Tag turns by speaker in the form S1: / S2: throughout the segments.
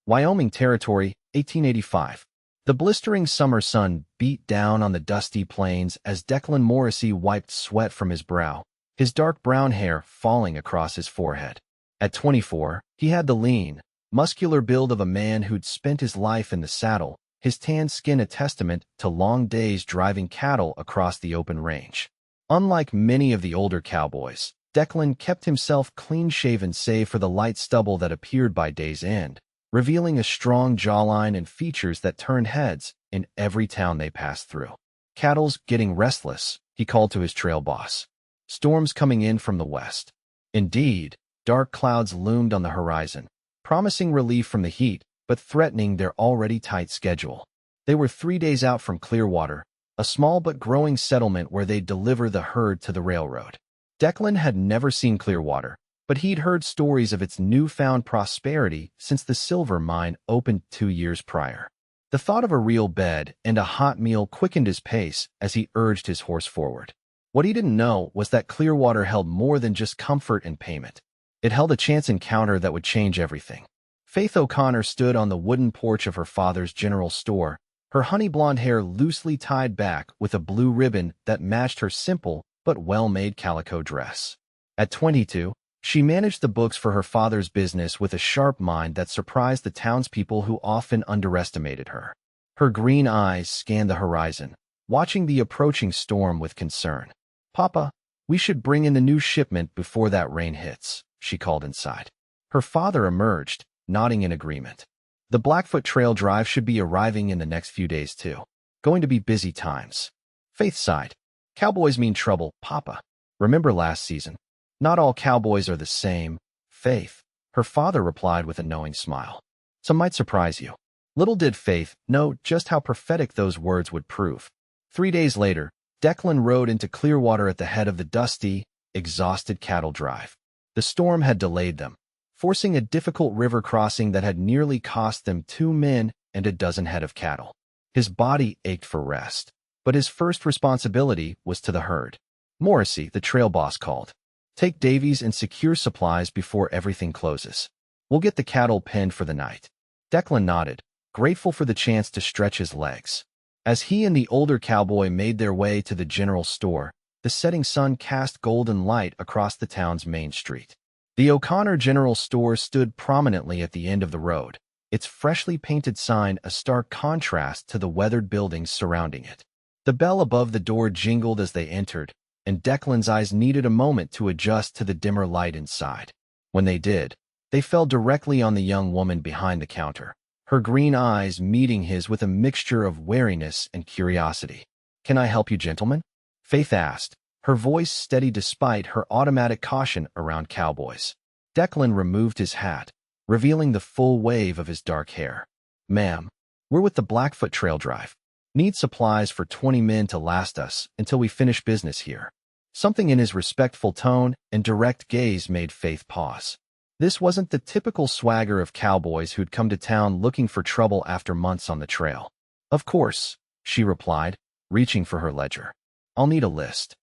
S1: Wyoming Territory, 1885. The blistering summer sun beat down on the dusty plains as Declan Morrissey wiped sweat from his brow, his dark brown hair falling across his forehead. At 24, he had the lean, muscular build of a man who'd spent his life in the saddle, his tan skin a testament to long days driving cattle across the open range. Unlike many of the older cowboys, Declan kept himself clean-shaven save for the light stubble that appeared by day's end, revealing a strong jawline and features that turned heads in every town they passed through. "Cattle's getting restless," he called to his trail boss. "Storms coming in from the west." Indeed, dark clouds loomed on the horizon, promising relief from the heat, but threatening their already tight schedule. They were 3 days out from Clearwater, a small but growing settlement where they'd deliver the herd to the railroad. Declan had never seen Clearwater, but he'd heard stories of its newfound prosperity since the silver mine opened 2 years prior. The thought of a real bed and a hot meal quickened his pace as he urged his horse forward. What he didn't know was that Clearwater held more than just comfort and payment. It held a chance encounter that would change everything. Faith O'Connor stood on the wooden porch of her father's general store, her honey-blonde hair loosely tied back with a blue ribbon that matched her simple but well-made calico dress. At 22, she managed the books for her father's business with a sharp mind that surprised the townspeople who often underestimated her. Her green eyes scanned the horizon, watching the approaching storm with concern. "Papa, we should bring in the new shipment before that rain hits," she called inside. Her father emerged, nodding in agreement. "The Blackfoot Trail Drive should be arriving in the next few days, too. Going to be busy times." Faith sighed. "Cowboys mean trouble, Papa. Remember last season? Not all cowboys are the same, Faith," her father replied with a knowing smile. "Some might surprise you." Little did Faith know just how prophetic those words would prove. 3 days later, Declan rode into Clearwater at the head of the dusty, exhausted cattle drive. The storm had delayed them, forcing a difficult river crossing that had nearly cost them 2 men and a dozen head of cattle. His body ached for rest, but his first responsibility was to the herd. Morrissey, the trail boss, called. "Take Davies and secure supplies before everything closes. We'll get the cattle penned for the night." Declan nodded, grateful for the chance to stretch his legs. As he and the older cowboy made their way to the general store, the setting sun cast golden light across the town's main street. The O'Connor General Store stood prominently at the end of the road, its freshly painted sign a stark contrast to the weathered buildings surrounding it. The bell above the door jingled as they entered, and Declan's eyes needed a moment to adjust to the dimmer light inside. When they did, they fell directly on the young woman behind the counter, her green eyes meeting his with a mixture of wariness and curiosity. "Can I help you, gentlemen?" Faith asked, her voice steady despite her automatic caution around cowboys. Declan removed his hat, revealing the full wave of his dark hair. "Ma'am, we're with the Blackfoot Trail Drive. Need supplies for 20 men to last us until we finish business here." Something in his respectful tone and direct gaze made Faith pause. This wasn't the typical swagger of cowboys who'd come to town looking for trouble after months on the trail. "Of course," she replied, reaching for her ledger. "I'll need a list."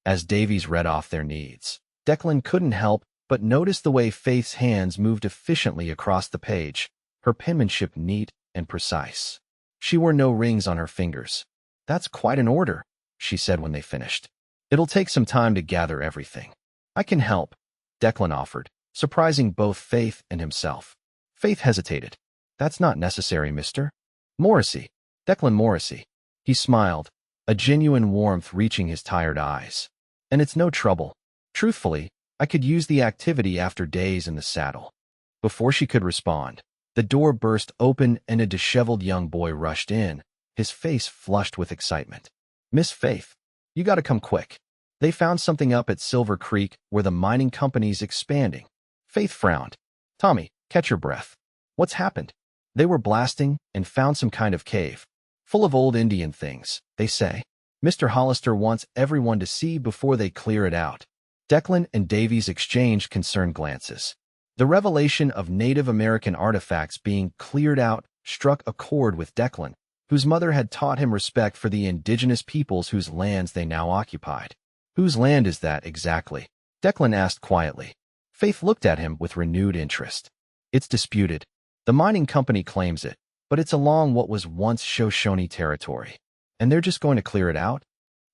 S1: As Davies read off their needs, Declan couldn't help but notice the way Faith's hands moved efficiently across the page, her penmanship neat and precise. She wore no rings on her fingers. "That's quite an order," she said when they finished. "It'll take some time to gather everything." "I can help," Declan offered, surprising both Faith and himself. Faith hesitated. "That's not necessary, Mr. Morrissey." Declan Morrissey. He smiled, a genuine warmth reaching his tired eyes. "And it's no trouble. Truthfully, I could use the activity after days in the saddle." Before she could respond, the door burst open and a disheveled young boy rushed in, his face flushed with excitement. "Miss Faith, you gotta come quick. They found something up at Silver Creek where the mining company's expanding." Faith frowned. "Tommy, catch your breath. What's happened?" "They were blasting and found some kind of cave. Full of old Indian things, they say. Mr. Hollister wants everyone to see before they clear it out." Declan and Davies exchanged concerned glances. The revelation of Native American artifacts being cleared out struck a chord with Declan, whose mother had taught him respect for the indigenous peoples whose lands they now occupied. "Whose land is that exactly?" Declan asked quietly. Faith looked at him with renewed interest. "It's disputed. The mining company claims it, but it's along what was once Shoshone Territory. And they're just going to clear it out?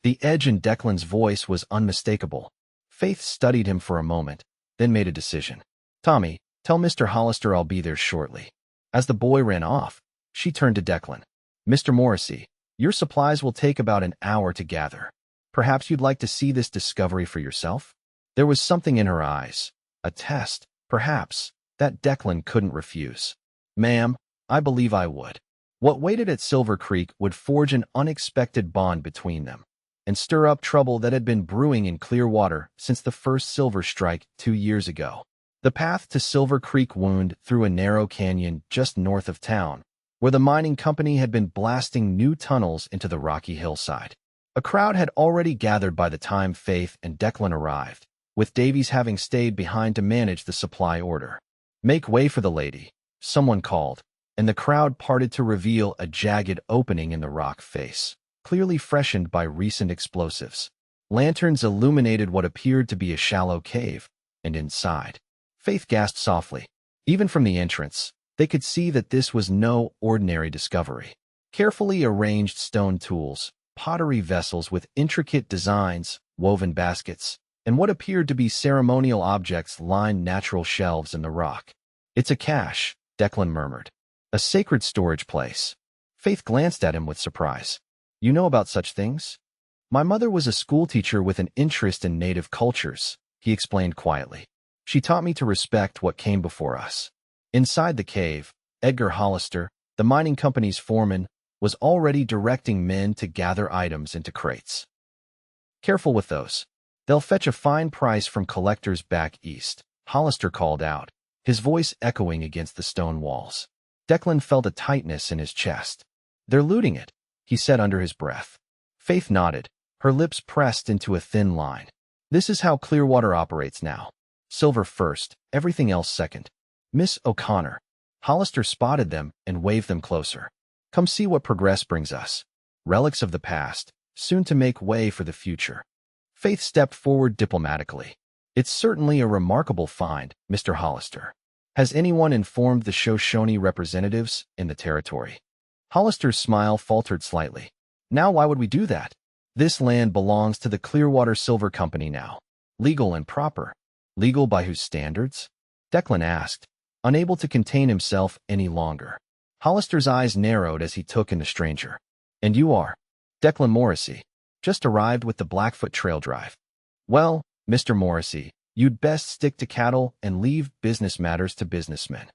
S1: The edge in Declan's voice was unmistakable. Faith studied him for a moment, then made a decision. Tommy, tell Mr. Hollister I'll be there shortly. As the boy ran off, she turned to Declan. Mr. Morrissey, your supplies will take about an hour to gather. Perhaps you'd like to see this discovery for yourself? There was something in her eyes, a test, perhaps, that Declan couldn't refuse. Ma'am, I believe I would. What waited at Silver Creek would forge an unexpected bond between them and stir up trouble that had been brewing in Clearwater since the first silver strike 2 years ago. The path to Silver Creek wound through a narrow canyon just north of town, where the mining company had been blasting new tunnels into the rocky hillside. A crowd had already gathered by the time Faith and Declan arrived, with Davies having stayed behind to manage the supply order. Make way for the lady, someone called, and the crowd parted to reveal a jagged opening in the rock face, clearly freshened by recent explosives. Lanterns illuminated what appeared to be a shallow cave, and inside, Faith gasped softly. Even from the entrance, they could see that this was no ordinary discovery. Carefully arranged stone tools, pottery vessels with intricate designs, woven baskets, and what appeared to be ceremonial objects lined natural shelves in the rock. It's a cache, Declan murmured. A sacred storage place. Faith glanced at him with surprise. You know about such things? My mother was a schoolteacher with an interest in native cultures, he explained quietly. She taught me to respect what came before us. Inside the cave, Edgar Hollister, the mining company's foreman, was already directing men to gather items into crates. Careful with those. They'll fetch a fine price from collectors back east, Hollister called out, his voice echoing against the stone walls. Declan felt a tightness in his chest. They're looting it, he said under his breath. Faith nodded, her lips pressed into a thin line. This is how Clearwater operates now. Silver first, everything else second. Miss O'Connor. Hollister spotted them and waved them closer. Come see what progress brings us. Relics of the past, soon to make way for the future. Faith stepped forward diplomatically. It's certainly a remarkable find, Mr. Hollister. Has anyone informed the Shoshone representatives in the territory? Hollister's smile faltered slightly. Now why would we do that? This land belongs to the Clearwater Silver Company now. Legal and proper. Legal by whose standards? Declan asked, unable to contain himself any longer. Hollister's eyes narrowed as he took in the stranger. And you are? Declan Morrissey. Just arrived with the Blackfoot Trail Drive. Well, Mr. Morrissey, you'd best stick to cattle and leave business matters to businessmen.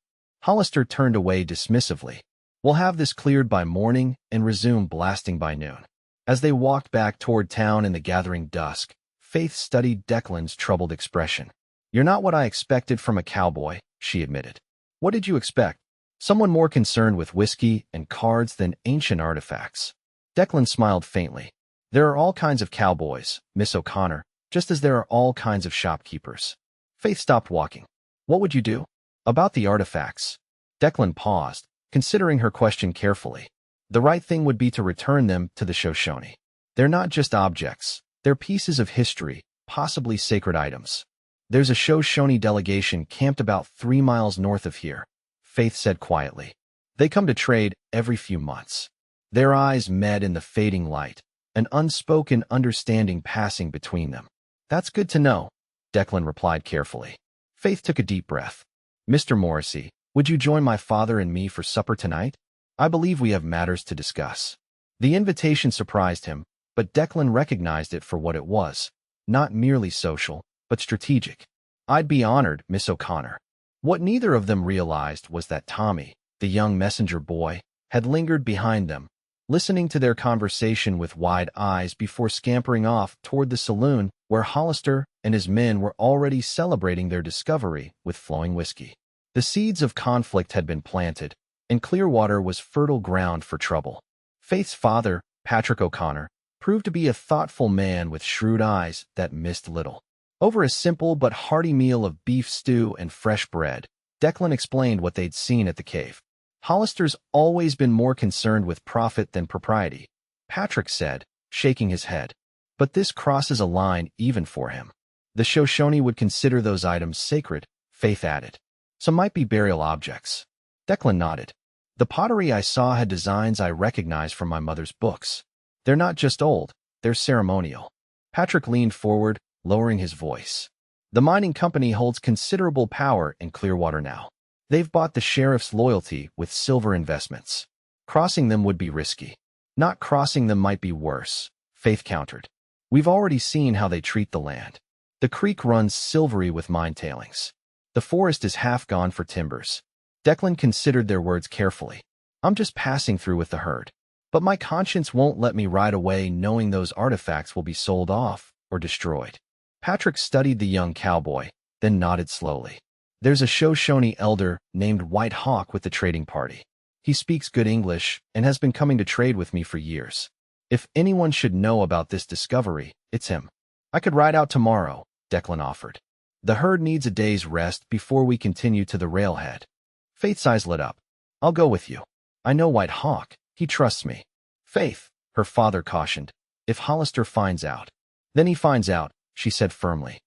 S1: Hollister turned away dismissively. We'll have this cleared by morning and resume blasting by noon. As they walked back toward town in the gathering dusk, Faith studied Declan's troubled expression. You're not what I expected from a cowboy, she admitted. What did you expect? Someone more concerned with whiskey and cards than ancient artifacts. Declan smiled faintly. There are all kinds of cowboys, Miss O'Connor, just as there are all kinds of shopkeepers. Faith stopped walking. What would you do? About the artifacts. Declan paused, considering her question carefully. The right thing would be to return them to the Shoshone. They're not just objects. They're pieces of history, possibly sacred items. There's a Shoshone delegation camped about 3 miles north of here, Faith said quietly. They come to trade every few months. Their eyes met in the fading light, an unspoken understanding passing between them. That's good to know, Declan replied carefully. Faith took a deep breath. Mr. Morrissey, would you join my father and me for supper tonight? I believe we have matters to discuss. The invitation surprised him, but Declan recognized it for what it was, not merely social, but strategic. I'd be honored, Miss O'Connor. What neither of them realized was that Tommy, the young messenger boy, had lingered behind them, listening to their conversation with wide eyes before scampering off toward the saloon where Hollister and his men were already celebrating their discovery with flowing whiskey. The seeds of conflict had been planted, and Clearwater was fertile ground for trouble. Faith's father, Patrick O'Connor, proved to be a thoughtful man with shrewd eyes that missed little. Over a simple but hearty meal of beef stew and fresh bread, Declan explained what they'd seen at the cave. Hollister's always been more concerned with profit than propriety, Patrick said, shaking his head. But this crosses a line even for him. The Shoshone would consider those items sacred, Faith added. Some might be burial objects. Declan nodded. The pottery I saw had designs I recognized from my mother's books. They're not just old, they're ceremonial. Patrick leaned forward, lowering his voice. The mining company holds considerable power in Clearwater now. They've bought the sheriff's loyalty with silver investments. Crossing them would be risky. Not crossing them might be worse, Faith countered. We've already seen how they treat the land. The creek runs silvery with mine tailings. The forest is half gone for timbers. Declan considered their words carefully. I'm just passing through with the herd. But my conscience won't let me ride away knowing those artifacts will be sold off or destroyed. Patrick studied the young cowboy, then nodded slowly. There's a Shoshone elder named White Hawk with the trading party. He speaks good English and has been coming to trade with me for years. If anyone should know about this discovery, it's him. I could ride out tomorrow, Declan offered. The herd needs a day's rest before we continue to the railhead. Faith's eyes lit up. I'll go with you. I know White Hawk. He trusts me. Faith, her father cautioned. If Hollister finds out. Then he finds out, she said firmly.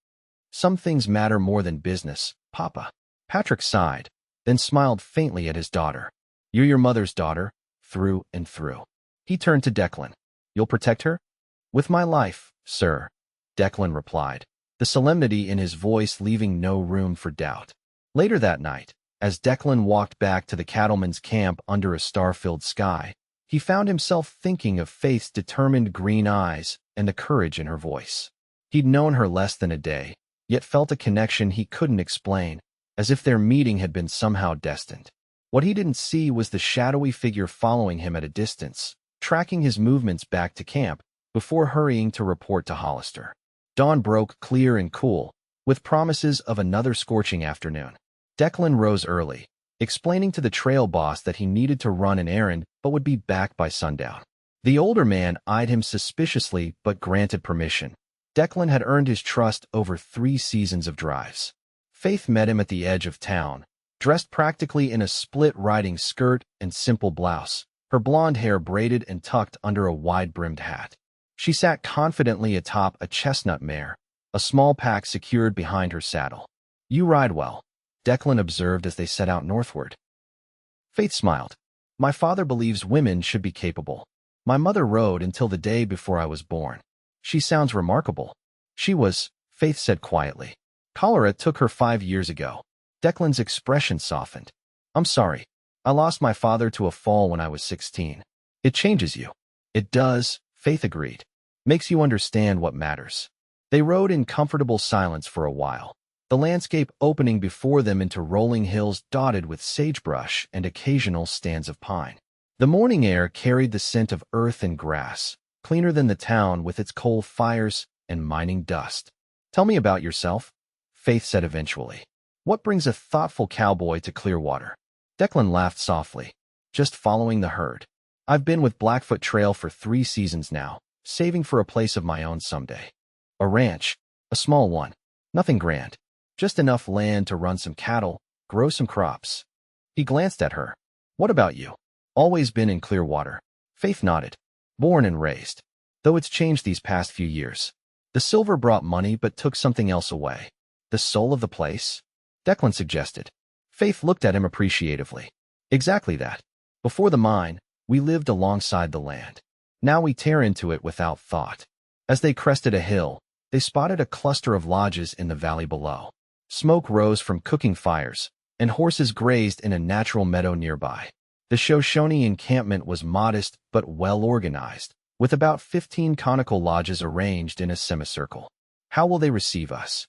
S1: Some things matter more than business, Papa. Patrick sighed, then smiled faintly at his daughter. You're your mother's daughter, through and through. He turned to Declan. You'll protect her? With my life, sir, Declan replied, the solemnity in his voice leaving no room for doubt. Later that night, as Declan walked back to the cattleman's camp under a star-filled sky, he found himself thinking of Faith's determined green eyes and the courage in her voice. He'd known her less than a day, yet felt a connection he couldn't explain, as if their meeting had been somehow destined. What he didn't see was the shadowy figure following him at a distance, tracking his movements back to camp before hurrying to report to Hollister. Dawn broke clear and cool, with promises of another scorching afternoon. Declan rose early, explaining to the trail boss that he needed to run an errand but would be back by sundown. The older man eyed him suspiciously but granted permission. Declan had earned his trust over 3 seasons of drives. Faith met him at the edge of town, dressed practically in a split riding skirt and simple blouse, her blonde hair braided and tucked under a wide-brimmed hat. She sat confidently atop a chestnut mare, a small pack secured behind her saddle. You ride well, Declan observed as they set out northward. Faith smiled. My father believes women should be capable. My mother rode until the day before I was born. She sounds remarkable. She was, Faith said quietly. Cholera took her 5 years ago. Declan's expression softened. I'm sorry. I lost my father to a fall when I was 16. It changes you. It does, Faith agreed. Makes you understand what matters. They rode in comfortable silence for a while, the landscape opening before them into rolling hills dotted with sagebrush and occasional stands of pine. The morning air carried the scent of earth and grass, cleaner than the town with its coal fires and mining dust. Tell me about yourself, Faith said eventually. What brings a thoughtful cowboy to Clearwater? Declan laughed softly. Just following the herd. I've been with Blackfoot Trail for 3 seasons now, saving for a place of my own someday. A ranch, a small one, nothing grand. Just enough land to run some cattle, grow some crops. He glanced at her. What about you? Always been in Clearwater. Faith nodded. Born and raised. Though it's changed these past few years. The silver brought money but took something else away. The soul of the place? Declan suggested. Faith looked at him appreciatively. Exactly that. Before the mine, we lived alongside the land. Now we tear into it without thought. As they crested a hill, they spotted a cluster of lodges in the valley below. Smoke rose from cooking fires, and horses grazed in a natural meadow nearby. The Shoshone encampment was modest but well-organized, with about 15 conical lodges arranged in a semicircle. How will they receive us?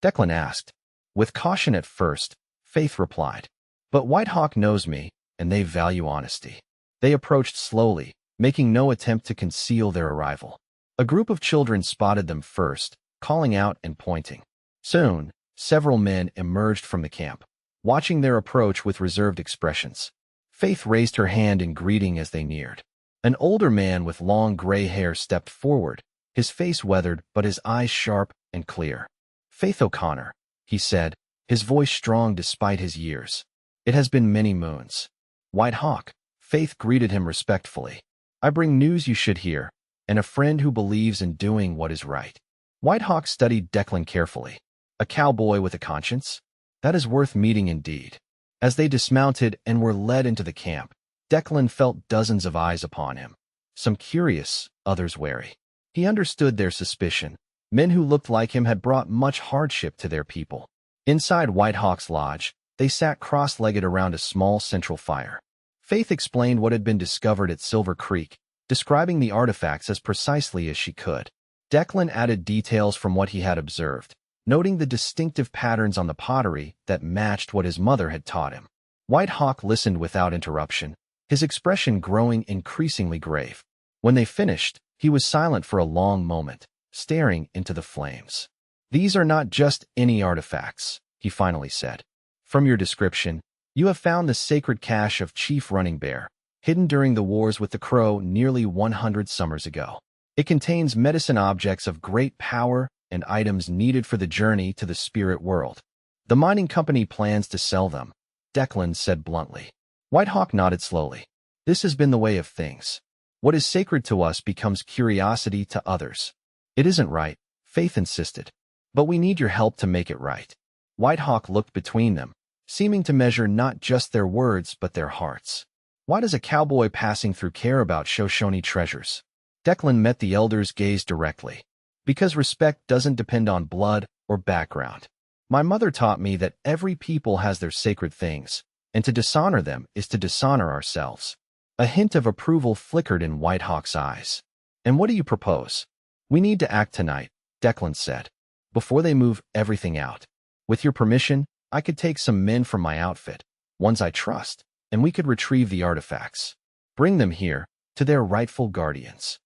S1: Declan asked. With caution at first, Faith replied. But White Hawk knows me, and they value honesty. They approached slowly, making no attempt to conceal their arrival. A group of children spotted them first, calling out and pointing. Soon, several men emerged from the camp, watching their approach with reserved expressions. Faith raised her hand in greeting as they neared. An older man with long gray hair stepped forward, his face weathered but his eyes sharp and clear. Faith O'Connor, he said, his voice strong despite his years. It has been many moons. White Hawk, Faith greeted him respectfully. I bring news you should hear, and a friend who believes in doing what is right. White Hawk studied Declan carefully. A cowboy with a conscience? That is worth meeting indeed. As they dismounted and were led into the camp, Declan felt dozens of eyes upon him, some curious, others wary. He understood their suspicion. Men who looked like him had brought much hardship to their people. Inside White Hawk's lodge, they sat cross-legged around a small central fire. Faith explained what had been discovered at Silver Creek, describing the artifacts as precisely as she could. Declan added details from what he had observed, noting the distinctive patterns on the pottery that matched what his mother had taught him. White Hawk listened without interruption, his expression growing increasingly grave. When they finished, he was silent for a long moment, staring into the flames. "These are not just any artifacts," he finally said. "From your description, you have found the sacred cache of Chief Running Bear, hidden during the wars with the Crow nearly 100 summers ago. It contains medicine objects of great power and items needed for the journey to the spirit world. The mining company plans to sell them," Declan said bluntly. White Hawk nodded slowly. "This has been the way of things. What is sacred to us becomes curiosity to others." "It isn't right," Faith insisted. "But we need your help to make it right." White Hawk looked between them, seeming to measure not just their words but their hearts. "Why does a cowboy passing through care about Shoshone treasures?" Declan met the elder's gaze directly. "Because respect doesn't depend on blood or background. My mother taught me that every people has their sacred things, and to dishonor them is to dishonor ourselves." A hint of approval flickered in White Hawk's eyes. "And what do you propose?" "We need to act tonight," Declan said, "before they move everything out. With your permission, I could take some men from my outfit, ones I trust, and we could retrieve the artifacts. Bring them here, to their rightful guardians."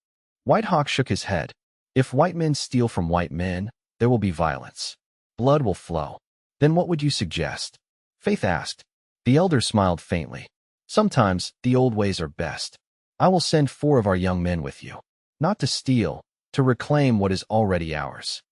S1: White Hawk shook his head. "If white men steal from white men, there will be violence. Blood will flow." "Then what would you suggest?" Faith asked. The elder smiled faintly. "Sometimes the old ways are best. I will send 4 of our young men with you. Not to steal, to reclaim what is already ours."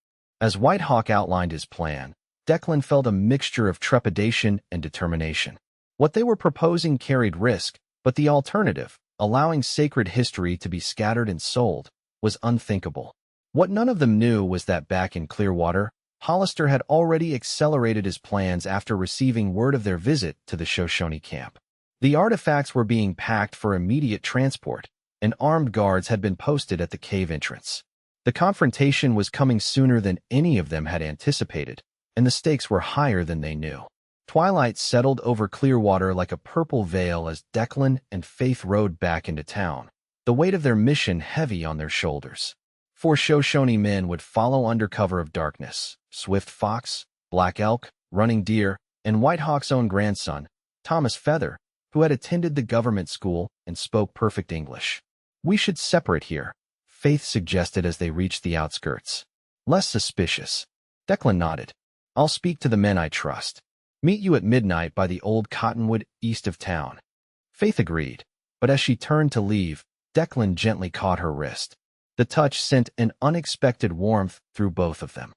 S1: As White Hawk outlined his plan, Declan felt a mixture of trepidation and determination. What they were proposing carried risk, but the alternative, allowing sacred history to be scattered and sold, was unthinkable. What none of them knew was that back in Clearwater, Hollister had already accelerated his plans after receiving word of their visit to the Shoshone camp. The artifacts were being packed for immediate transport, and armed guards had been posted at the cave entrance. The confrontation was coming sooner than any of them had anticipated, and the stakes were higher than they knew. Twilight settled over Clearwater like a purple veil as Declan and Faith rode back into town, the weight of their mission heavy on their shoulders. 4 Shoshone men would follow under cover of darkness: Swift Fox, Black Elk, Running Deer, and White Hawk's own grandson, Thomas Feather, who had attended the government school and spoke perfect English. "We should separate here," Faith suggested as they reached the outskirts. "Less suspicious." Declan nodded. "I'll speak to the men I trust. Meet you at midnight by the old cottonwood east of town." Faith agreed, but as she turned to leave, Declan gently caught her wrist. The touch sent an unexpected warmth through both of them.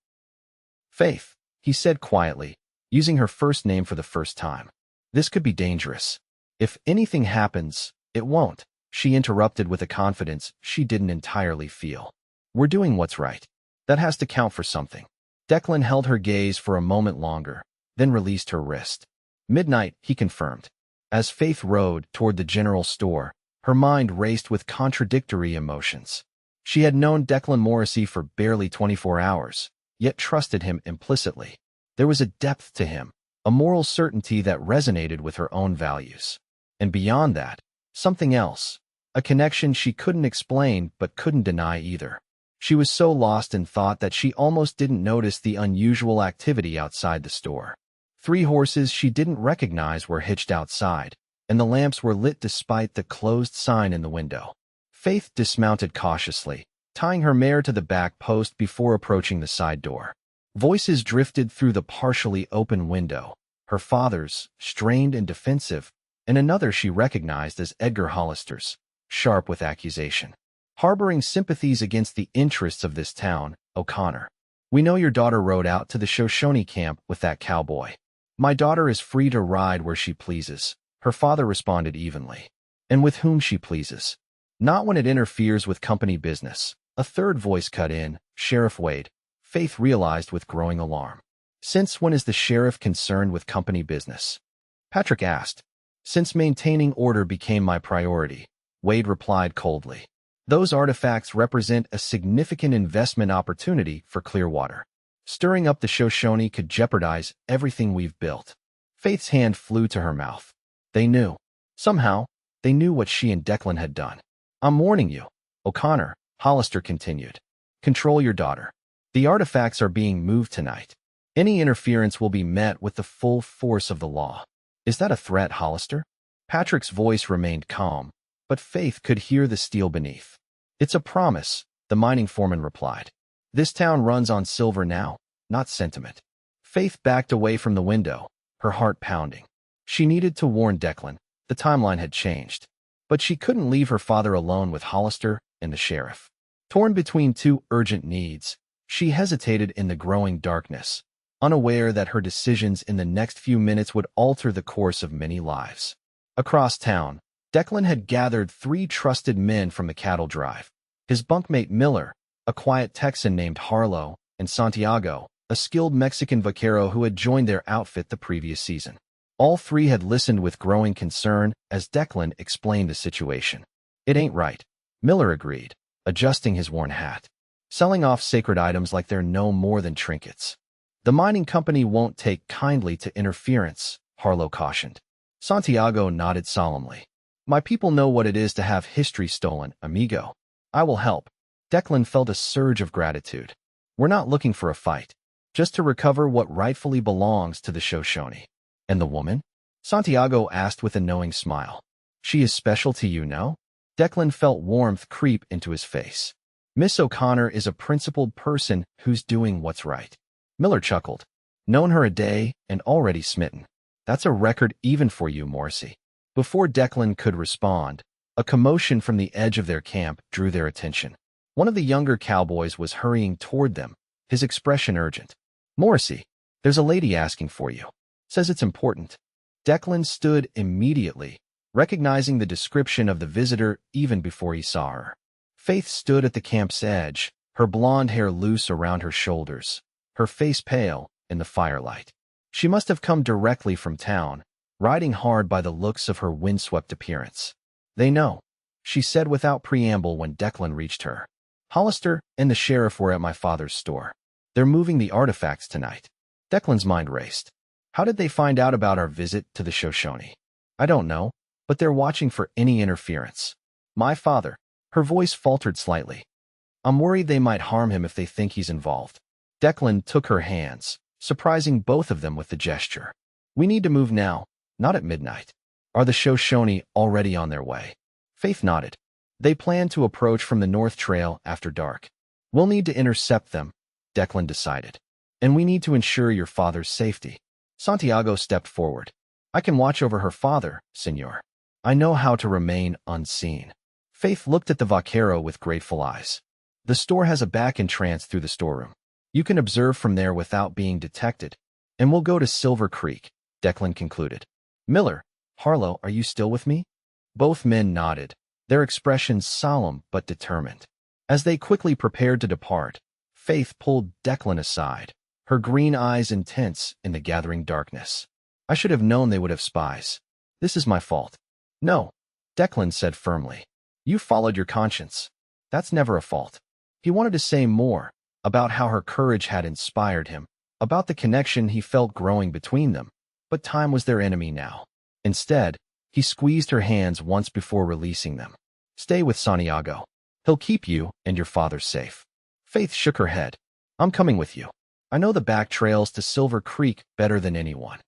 S1: "Faith," he said quietly, using her first name for the first time. "This could be dangerous." "If anything happens, it won't," she interrupted with a confidence she didn't entirely feel. "We're doing what's right. That has to count for something." Declan held her gaze for a moment longer, then released her wrist. "Midnight," he confirmed. As Faith rode toward the general store, her mind raced with contradictory emotions. She had known Declan Morrissey for barely 24 hours, yet trusted him implicitly. There was a depth to him, a moral certainty that resonated with her own values. And beyond that, something else, a connection she couldn't explain but couldn't deny either. She was so lost in thought that she almost didn't notice the unusual activity outside the store. 3 horses she didn't recognize were hitched outside, and the lamps were lit despite the closed sign in the window. Faith dismounted cautiously, tying her mare to the back post before approaching the side door. Voices drifted through the partially open window, her father's, strained and defensive, and another she recognized as Edgar Hollister's, sharp with accusation. Harboring sympathies against the interests of this town, O'Connor. "We know your daughter rode out to the Shoshone camp with that cowboy." "My daughter is free to ride where she pleases," her father responded evenly. "And with whom she pleases. Not when it interferes with company business." A third voice cut in, Sheriff Wade. Faith realized with growing alarm. Since when is the sheriff concerned with company business? Patrick asked. Since maintaining order became my priority, Wade replied coldly. Those artifacts represent a significant investment opportunity for Clearwater. Stirring up the Shoshone could jeopardize everything we've built. Faith's hand flew to her mouth. They knew. Somehow, they knew what she and Declan had done. I'm warning you, O'Connor, Hollister continued. Control your daughter. The artifacts are being moved tonight. Any interference will be met with the full force of the law. Is that a threat, Hollister? Patrick's voice remained calm, but Faith could hear the steel beneath. It's a promise, the mining foreman replied. This town runs on silver now, not sentiment. Faith backed away from the window, her heart pounding. She needed to warn Declan. The timeline had changed. But she couldn't leave her father alone with Hollister and the sheriff. Torn between two urgent needs, she hesitated in the growing darkness, unaware that her decisions in the next few minutes would alter the course of many lives. Across town, Declan had gathered 3 trusted men from the cattle drive. His bunkmate Miller, a quiet Texan named Harlow, and Santiago, a skilled Mexican vaquero who had joined their outfit the previous season. All 3 had listened with growing concern as Declan explained the situation. It ain't right, Miller agreed, adjusting his worn hat. Selling off sacred items like they're no more than trinkets. The mining company won't take kindly to interference, Harlow cautioned. Santiago nodded solemnly. My people know what it is to have history stolen, amigo. I will help. Declan felt a surge of gratitude. We're not looking for a fight, just to recover what rightfully belongs to the Shoshone. And the woman? Santiago asked with a knowing smile. She is special to you, no? Declan felt warmth creep into his face. Miss O'Connor is a principled person who's doing what's right. Miller chuckled. Known her a day and already smitten. That's a record even for you, Morrissey. Before Declan could respond, a commotion from the edge of their camp drew their attention. One of the younger cowboys was hurrying toward them, his expression urgent. Morrissey, there's a lady asking for you. Says it's important. Declan stood immediately, recognizing the description of the visitor even before he saw her. Faith stood at the camp's edge, her blonde hair loose around her shoulders, her face pale in the firelight. She must have come directly from town, riding hard by the looks of her windswept appearance. They know, she said without preamble when Declan reached her. Hollister and the sheriff were at my father's store. They're moving the artifacts tonight. Declan's mind raced. How did they find out about our visit to the Shoshone? I don't know, but they're watching for any interference. My father. Her voice faltered slightly. I'm worried they might harm him if they think he's involved. Declan took her hands, surprising both of them with the gesture. We need to move now, not at midnight. Are the Shoshone already on their way? Faith nodded. They plan to approach from the North Trail after dark. We'll need to intercept them, Declan decided. And we need to ensure your father's safety. Santiago stepped forward. I can watch over her father, senor. I know how to remain unseen. Faith looked at the vaquero with grateful eyes. The store has a back entrance through the storeroom. You can observe from there without being detected. And we'll go to Silver Creek, Declan concluded. Miller, Harlow, are you still with me? Both men nodded, their expressions solemn but determined. As they quickly prepared to depart, Faith pulled Declan aside, her green eyes intense in the gathering darkness. I should have known they would have spies. This is my fault. No, Declan said firmly. You followed your conscience. That's never a fault. He wanted to say more, about how her courage had inspired him, about the connection he felt growing between them, but time was their enemy now. Instead, he squeezed her hands once before releasing them. Stay with Santiago. He'll keep you and your father safe. Faith shook her head. I'm coming with you. I know the back trails to Silver Creek better than anyone.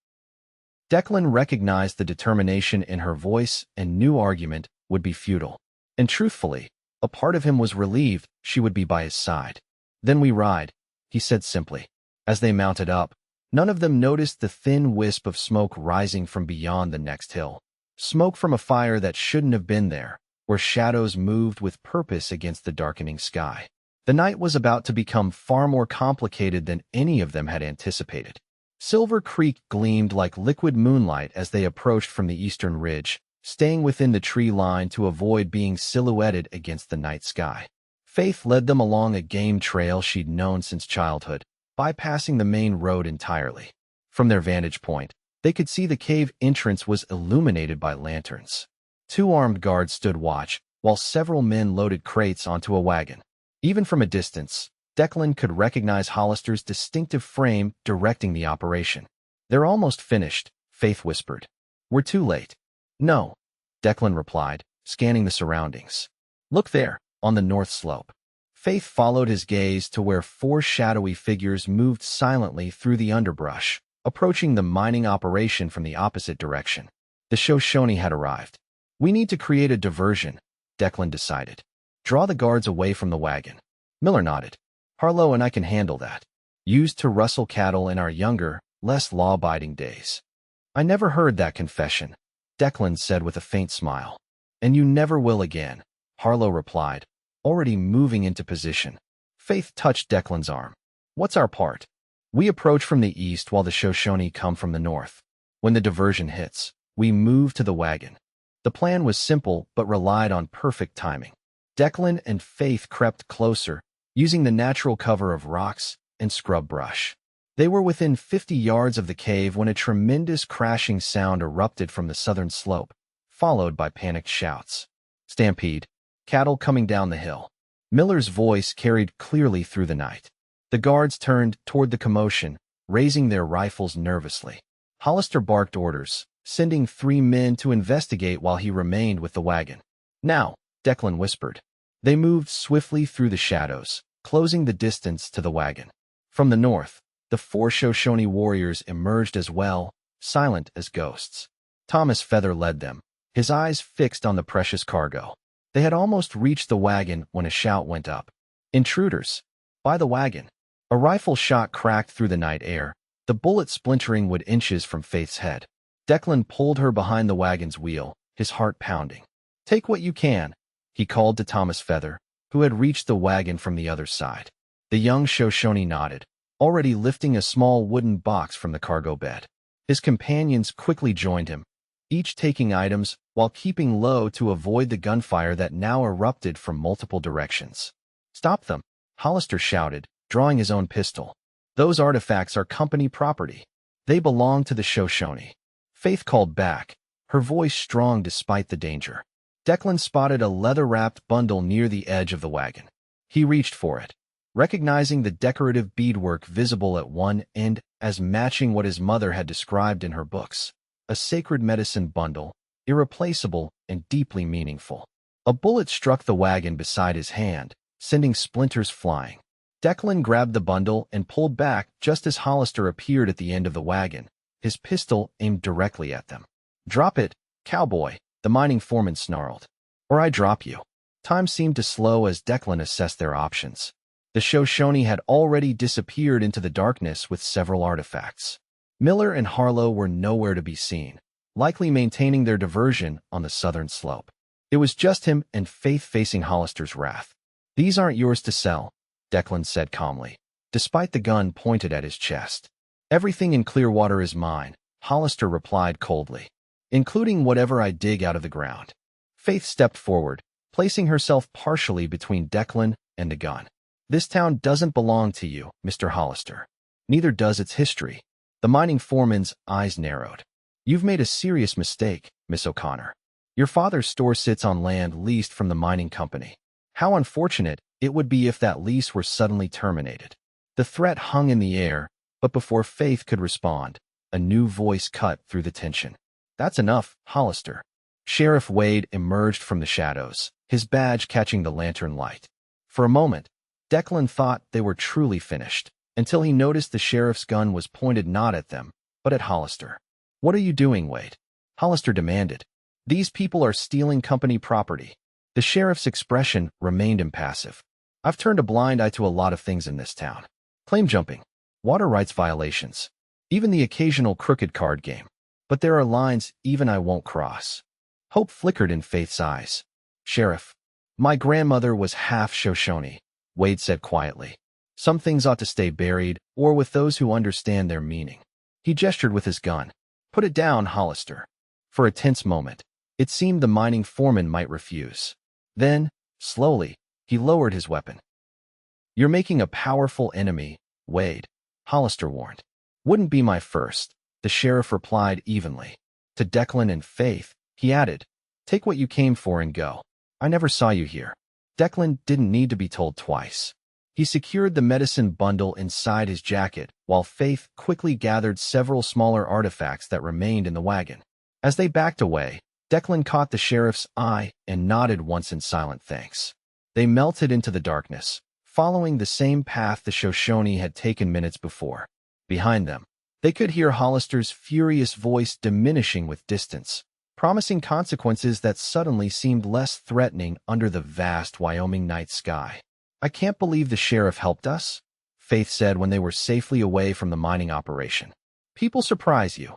S1: Declan recognized the determination in her voice and knew argument would be futile. And truthfully, a part of him was relieved she would be by his side. Then we ride, he said simply. As they mounted up, none of them noticed the thin wisp of smoke rising from beyond the next hill. Smoke from a fire that shouldn't have been there, where shadows moved with purpose against the darkening sky. The night was about to become far more complicated than any of them had anticipated. Silver Creek gleamed like liquid moonlight as they approached from the eastern ridge, staying within the tree line to avoid being silhouetted against the night sky. Faith led them along a game trail she'd known since childhood, bypassing the main road entirely. From their vantage point, They could see the cave entrance was illuminated by lanterns. 2 armed guards stood watch, while several men loaded crates onto a wagon. Even from a distance, Declan could recognize Hollister's distinctive frame directing the operation. "They're almost finished," Faith whispered. "We're too late." "No," Declan replied, scanning the surroundings. "Look there, on the north slope." Faith followed his gaze to where 4 shadowy figures moved silently through the underbrush, approaching the mining operation from the opposite direction. The Shoshone had arrived. "We need to create a diversion," Declan decided. "Draw the guards away from the wagon." Miller nodded. "Harlow and I can handle that. Used to rustle cattle in our younger, less law-abiding days." "I never heard that confession," Declan said with a faint smile. "And you never will again," Harlow replied, already moving into position. Faith touched Declan's arm. "What's our part?" "We approach from the east while the Shoshone come from the north. When the diversion hits, we move to the wagon." The plan was simple but relied on perfect timing. Declan and Faith crept closer, using the natural cover of rocks and scrub brush. They were within 50 yards of the cave when a tremendous crashing sound erupted from the southern slope, followed by panicked shouts. "Stampede. Cattle coming down the hill." Miller's voice carried clearly through the night. The guards turned toward the commotion, raising their rifles nervously. Hollister barked orders, sending 3 men to investigate while he remained with the wagon. "Now," Declan whispered. They moved swiftly through the shadows, closing the distance to the wagon. From the north, the 4 Shoshone warriors emerged as well, silent as ghosts. Thomas Feather led them, his eyes fixed on the precious cargo. They had almost reached the wagon when a shout went up. "Intruders! By the wagon!" A rifle shot cracked through the night air, the bullet splintering wood inches from Faith's head. Declan pulled her behind the wagon's wheel, his heart pounding. "Take what you can," he called to Thomas Feather, who had reached the wagon from the other side. The young Shoshone nodded, already lifting a small wooden box from the cargo bed. His companions quickly joined him, each taking items while keeping low to avoid the gunfire that now erupted from multiple directions. "Stop them," Hollister shouted, drawing his own pistol. "Those artifacts are company property. They belong to the Shoshone." Faith called back, her voice strong despite the danger. Declan spotted a leather-wrapped bundle near the edge of the wagon. He reached for it, recognizing the decorative beadwork visible at one end as matching what his mother had described in her books. A sacred medicine bundle, irreplaceable and deeply meaningful. A bullet struck the wagon beside his hand, sending splinters flying. Declan grabbed the bundle and pulled back just as Hollister appeared at the end of the wagon, his pistol aimed directly at them. "Drop it, cowboy," the mining foreman snarled. "Or I drop you." Time seemed to slow as Declan assessed their options. The Shoshone had already disappeared into the darkness with several artifacts. Miller and Harlow were nowhere to be seen, likely maintaining their diversion on the southern slope. It was just him and Faith facing Hollister's wrath. "These aren't yours to sell," Declan said calmly, despite the gun pointed at his chest. "Everything in Clearwater is mine," Hollister replied coldly, "including whatever I dig out of the ground." Faith stepped forward, placing herself partially between Declan and the gun. "This town doesn't belong to you, Mr. Hollister. Neither does its history." The mining foreman's eyes narrowed. "You've made a serious mistake, Miss O'Connor. Your father's store sits on land leased from the mining company. How unfortunate it would be if that lease were suddenly terminated." The threat hung in the air, but before Faith could respond, a new voice cut through the tension. "That's enough, Hollister." Sheriff Wade emerged from the shadows, his badge catching the lantern light. For a moment, Declan thought they were truly finished, until he noticed the sheriff's gun was pointed not at them, but at Hollister. "What are you doing, Wade?" Hollister demanded. "These people are stealing company property." The sheriff's expression remained impassive. "I've turned a blind eye to a lot of things in this town. Claim jumping, water rights violations, even the occasional crooked card game. But there are lines even I won't cross." Hope flickered in Faith's eyes. "Sheriff, my grandmother was half Shoshone," Wade said quietly. "Some things ought to stay buried, or with those who understand their meaning." He gestured with his gun. "Put it down, Hollister." For a tense moment, it seemed the mining foreman might refuse. Then, slowly, he lowered his weapon. "You're making a powerful enemy, Wade," Hollister warned. "Wouldn't be my first," the sheriff replied evenly. To Declan and Faith, he added, "Take what you came for and go. I never saw you here." Declan didn't need to be told twice. He secured the medicine bundle inside his jacket, while Faith quickly gathered several smaller artifacts that remained in the wagon. As they backed away, Declan caught the sheriff's eye and nodded once in silent thanks. They melted into the darkness, following the same path the Shoshone had taken minutes before. Behind them, they could hear Hollister's furious voice diminishing with distance, promising consequences that suddenly seemed less threatening under the vast Wyoming night sky. "I can't believe the sheriff helped us," Faith said when they were safely away from the mining operation. "People surprise you,"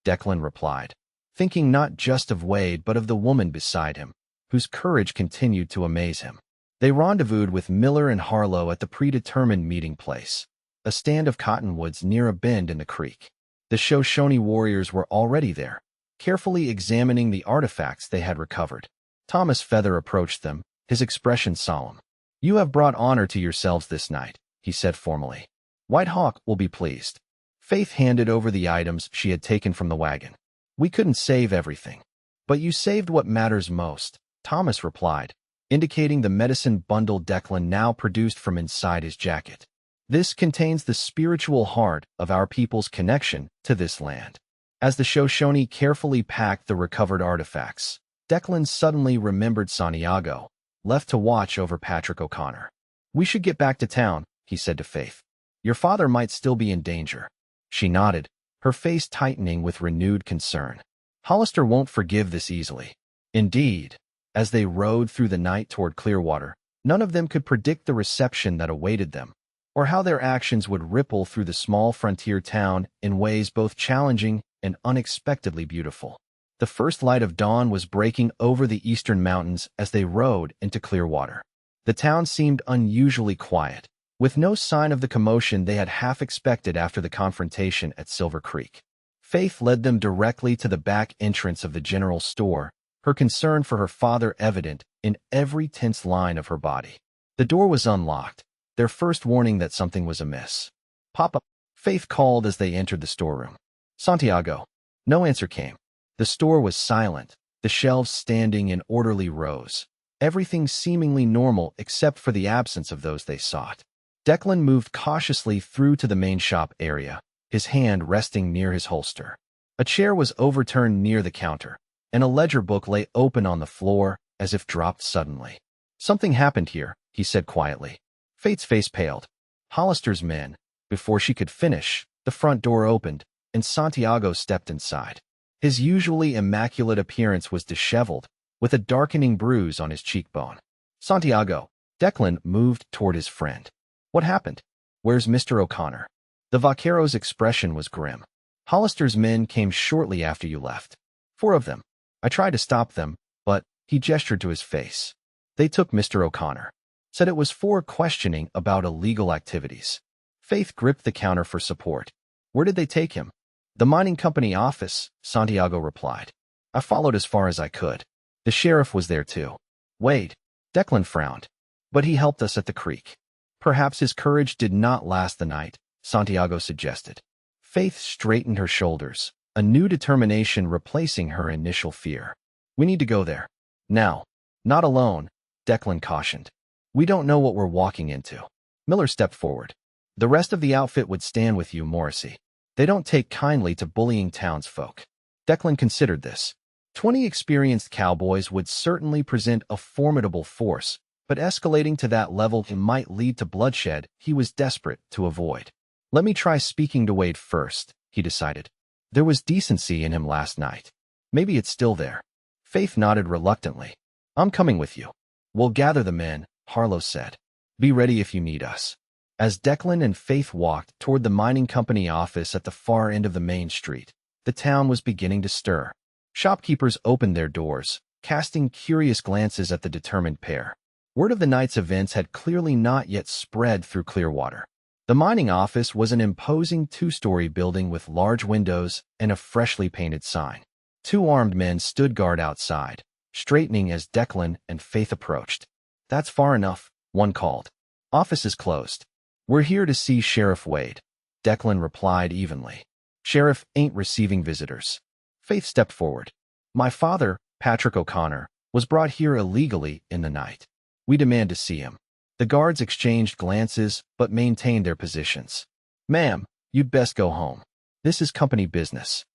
S1: Declan replied, thinking not just of Wade but of the woman beside him, whose courage continued to amaze him. They rendezvoused with Miller and Harlow at the predetermined meeting place, a stand of cottonwoods near a bend in the creek. The Shoshone warriors were already there, carefully examining the artifacts they had recovered. Thomas Feather approached them, his expression solemn. "You have brought honor to yourselves this night," he said formally. "White Hawk will be pleased." Faith handed over the items she had taken from the wagon. "We couldn't save everything, but you saved what matters most," Thomas replied, indicating the medicine bundle Declan now produced from inside his jacket. "This contains the spiritual heart of our people's connection to this land." As the Shoshone carefully packed the recovered artifacts, Declan suddenly remembered Santiago, left to watch over Patrick O'Connor. "We should get back to town," he said to Faith. "Your father might still be in danger." She nodded, her face tightening with renewed concern. "Hollister won't forgive this easily." Indeed, as they rode through the night toward Clearwater, none of them could predict the reception that awaited them, or how their actions would ripple through the small frontier town in ways both challenging and unexpectedly beautiful. The first light of dawn was breaking over the eastern mountains as they rode into Clearwater. The town seemed unusually quiet, with no sign of the commotion they had half expected after the confrontation at Silver Creek. Faith led them directly to the back entrance of the general store, her concern for her father evident in every tense line of her body. The door was unlocked, their first warning that something was amiss. "Papa," Faith called as they entered the storeroom. "Santiago." No answer came. The store was silent, the shelves standing in orderly rows, everything seemingly normal except for the absence of those they sought. Declan moved cautiously through to the main shop area, his hand resting near his holster. A chair was overturned near the counter, and a ledger book lay open on the floor as if dropped suddenly. "Something happened here," he said quietly. Faith's face paled. "Hollister's men." Before she could finish, the front door opened, and Santiago stepped inside. His usually immaculate appearance was disheveled, with a darkening bruise on his cheekbone. "Santiago." Declan moved toward his friend. "What happened? Where's Mr. O'Connor?" The vaquero's expression was grim. "Hollister's men came shortly after you left. 4 of them. I tried to stop them, but," he gestured to his face. "They took Mr. O'Connor. Said it was for questioning about illegal activities." Faith gripped the counter for support. "Where did they take him?" "The mining company office," Santiago replied. "I followed as far as I could. The sheriff was there too." "Wade." Declan frowned. "But he helped us at the creek." "Perhaps his courage did not last the night," Santiago suggested. Faith straightened her shoulders, a new determination replacing her initial fear. "We need to go there. Now." "Not alone," Declan cautioned. "We don't know what we're walking into." Miller stepped forward. "The rest of the outfit would stand with you, Morrissey. They don't take kindly to bullying townsfolk." Declan considered this. 20 experienced cowboys would certainly present a formidable force, but escalating to that level might lead to bloodshed he was desperate to avoid. "Let me try speaking to Wade first," he decided. "There was decency in him last night. Maybe it's still there." Faith nodded reluctantly. "I'm coming with you." "We'll gather the men," Harlow said. "Be ready if you need us." As Declan and Faith walked toward the mining company office at the far end of the main street, the town was beginning to stir. Shopkeepers opened their doors, casting curious glances at the determined pair. Word of the night's events had clearly not yet spread through Clearwater. The mining office was an imposing 2-story building with large windows and a freshly painted sign. 2 armed men stood guard outside, straightening as Declan and Faith approached. "That's far enough," one called. "Office is closed." "We're here to see Sheriff Wade," Declan replied evenly. Sheriff ain't receiving visitors. Faith stepped forward. My father, Patrick O'Connor, was brought here illegally in the night. We demand to see him. The guards exchanged glances but maintained their positions. Ma'am, you'd best go home. This is company business.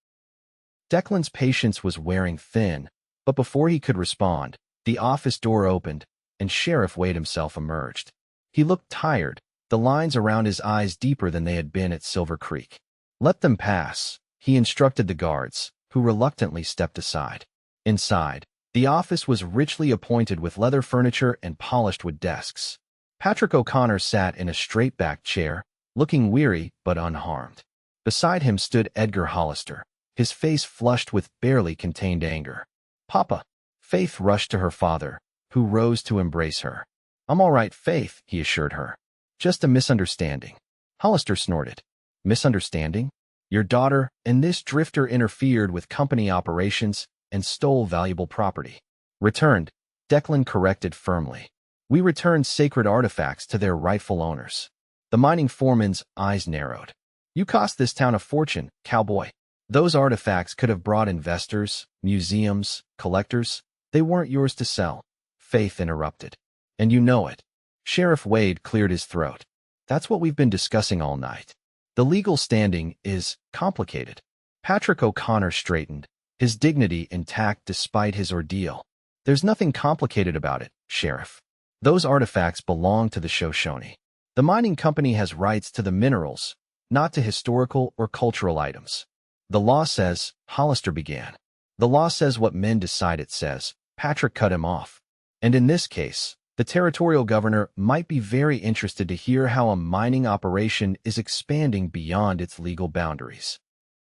S1: Declan's patience was wearing thin, but before he could respond, the office door opened and Sheriff Wade himself emerged. He looked tired, the lines around his eyes deeper than they had been at Silver Creek. Let them pass, he instructed the guards, who reluctantly stepped aside. Inside, the office was richly appointed with leather furniture and polished wood desks. Patrick O'Connor sat in a straight-backed chair, looking weary but unharmed. Beside him stood Edgar Hollister, his face flushed with barely contained anger. Papa! Faith rushed to her father, who rose to embrace her. I'm all right, Faith, he assured her. Just a misunderstanding. Hollister snorted. Misunderstanding? Your daughter and this drifter interfered with company operations and stole valuable property. Returned, Declan corrected firmly. We returned sacred artifacts to their rightful owners. The mining foreman's eyes narrowed. You cost this town a fortune, cowboy. Those artifacts could have brought investors, museums, collectors. They weren't yours to sell. Faith interrupted. And you know it. Sheriff Wade cleared his throat. That's what we've been discussing all night. The legal standing is complicated. Patrick O'Connor straightened, his dignity intact despite his ordeal. There's nothing complicated about it, Sheriff. Those artifacts belong to the Shoshone. The mining company has rights to the minerals, not to historical or cultural items. The law says, Hollister began. The law says what men decide it says. Patrick cut him off. And in this case, the territorial governor might be very interested to hear how a mining operation is expanding beyond its legal boundaries.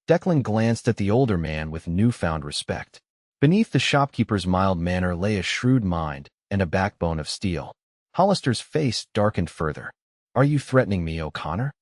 S1: Declan glanced at the older man with newfound respect. Beneath the shopkeeper's mild manner lay a shrewd mind and a backbone of steel. Hollister's face darkened further. Are you threatening me, O'Connor?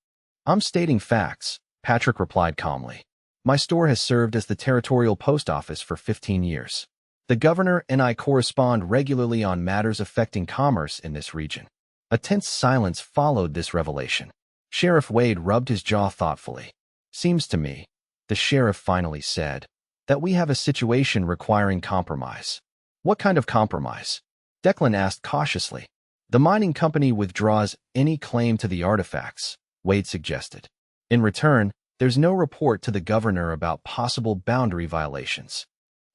S1: I'm stating facts, Patrick replied calmly. My store has served as the territorial post office for 15 years. The governor and I correspond regularly on matters affecting commerce in this region. A tense silence followed this revelation. Sheriff Wade rubbed his jaw thoughtfully. Seems to me, the sheriff finally said, that we have a situation requiring compromise. What kind of compromise? Declan asked cautiously. The mining company withdraws any claim to the artifacts, Wade suggested. In return, there's no report to the governor about possible boundary violations.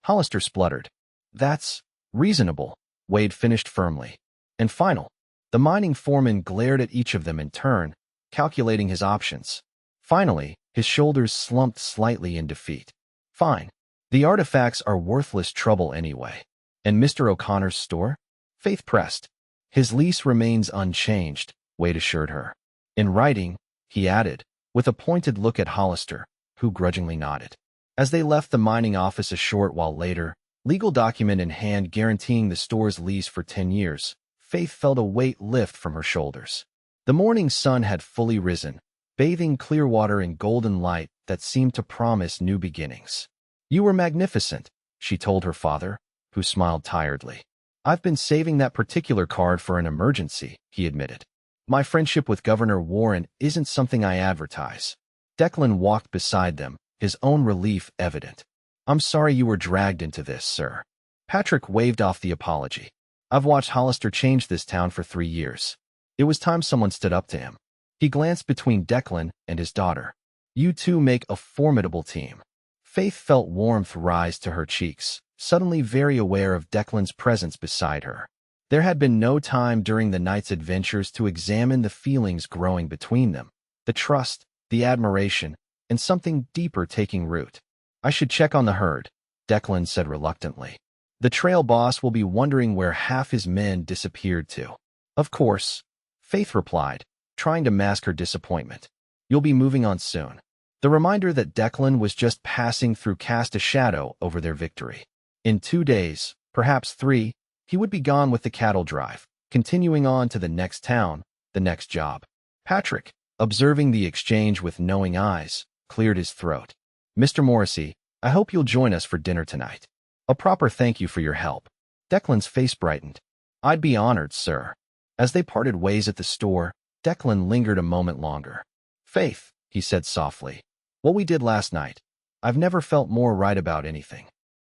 S1: Hollister spluttered. That's reasonable, Wade finished firmly. And final. The mining foreman glared at each of them in turn, calculating his options. Finally, his shoulders slumped slightly in defeat. Fine. The artifacts are worthless trouble anyway. And Mr. O'Connor's store? Faith pressed. His lease remains unchanged, Wade assured her. In writing, he added, with a pointed look at Hollister, who grudgingly nodded. As they left the mining office a short while later, legal document in hand guaranteeing the store's lease for 10 years, Faith felt a weight lift from her shoulders. The morning sun had fully risen, bathing Clearwater in golden light that seemed to promise new beginnings. You were magnificent, she told her father, who smiled tiredly. I've been saving that particular card for an emergency, he admitted. My friendship with Governor Warren isn't something I advertise. Declan walked beside them, his own relief evident. I'm sorry you were dragged into this, sir. Patrick waved off the apology. I've watched Hollister change this town for 3 years. It was time someone stood up to him. He glanced between Declan and his daughter. You two make a formidable team. Faith felt warmth rise to her cheeks, suddenly very aware of Declan's presence beside her. There had been no time during the night's adventures to examine the feelings growing between them, the trust, the admiration, and something deeper taking root. I should check on the herd, Declan said reluctantly. The trail boss will be wondering where half his men disappeared to. Of course, Faith replied, trying to mask her disappointment. You'll be moving on soon. The reminder that Declan was just passing through cast a shadow over their victory. In 2 days, perhaps 3, he would be gone with the cattle drive, continuing on to the next town, the next job. Patrick, observing the exchange with knowing eyes, cleared his throat. Mr. Morrissey, I hope you'll join us for dinner tonight. A proper thank you for your help. Declan's face brightened. I'd be honored, sir. As they parted ways at the store, Declan lingered a moment longer. Faith, he said softly, What we did last night. I've never felt more right about anything.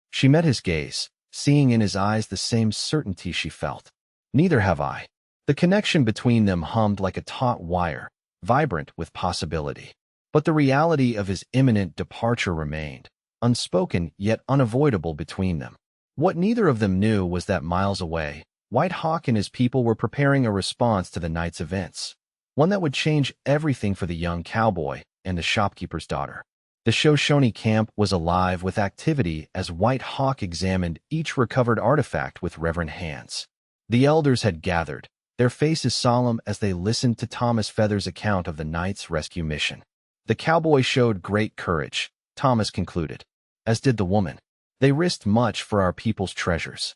S1: She met his gaze, seeing in his eyes the same certainty she felt. Neither have I. The connection between them hummed like a taut wire, vibrant with possibility. But the reality of his imminent departure remained, unspoken yet unavoidable between them. What neither of them knew was that miles away, White Hawk and his people were preparing a response to the night's events, one that would change everything for the young cowboy and the shopkeeper's daughter. The Shoshone camp was alive with activity as White Hawk examined each recovered artifact with reverent hands. The elders had gathered, their faces solemn as they listened to Thomas Feather's account of the night's rescue mission. The cowboy showed great courage, Thomas concluded, as did the woman. They risked much for our people's treasures.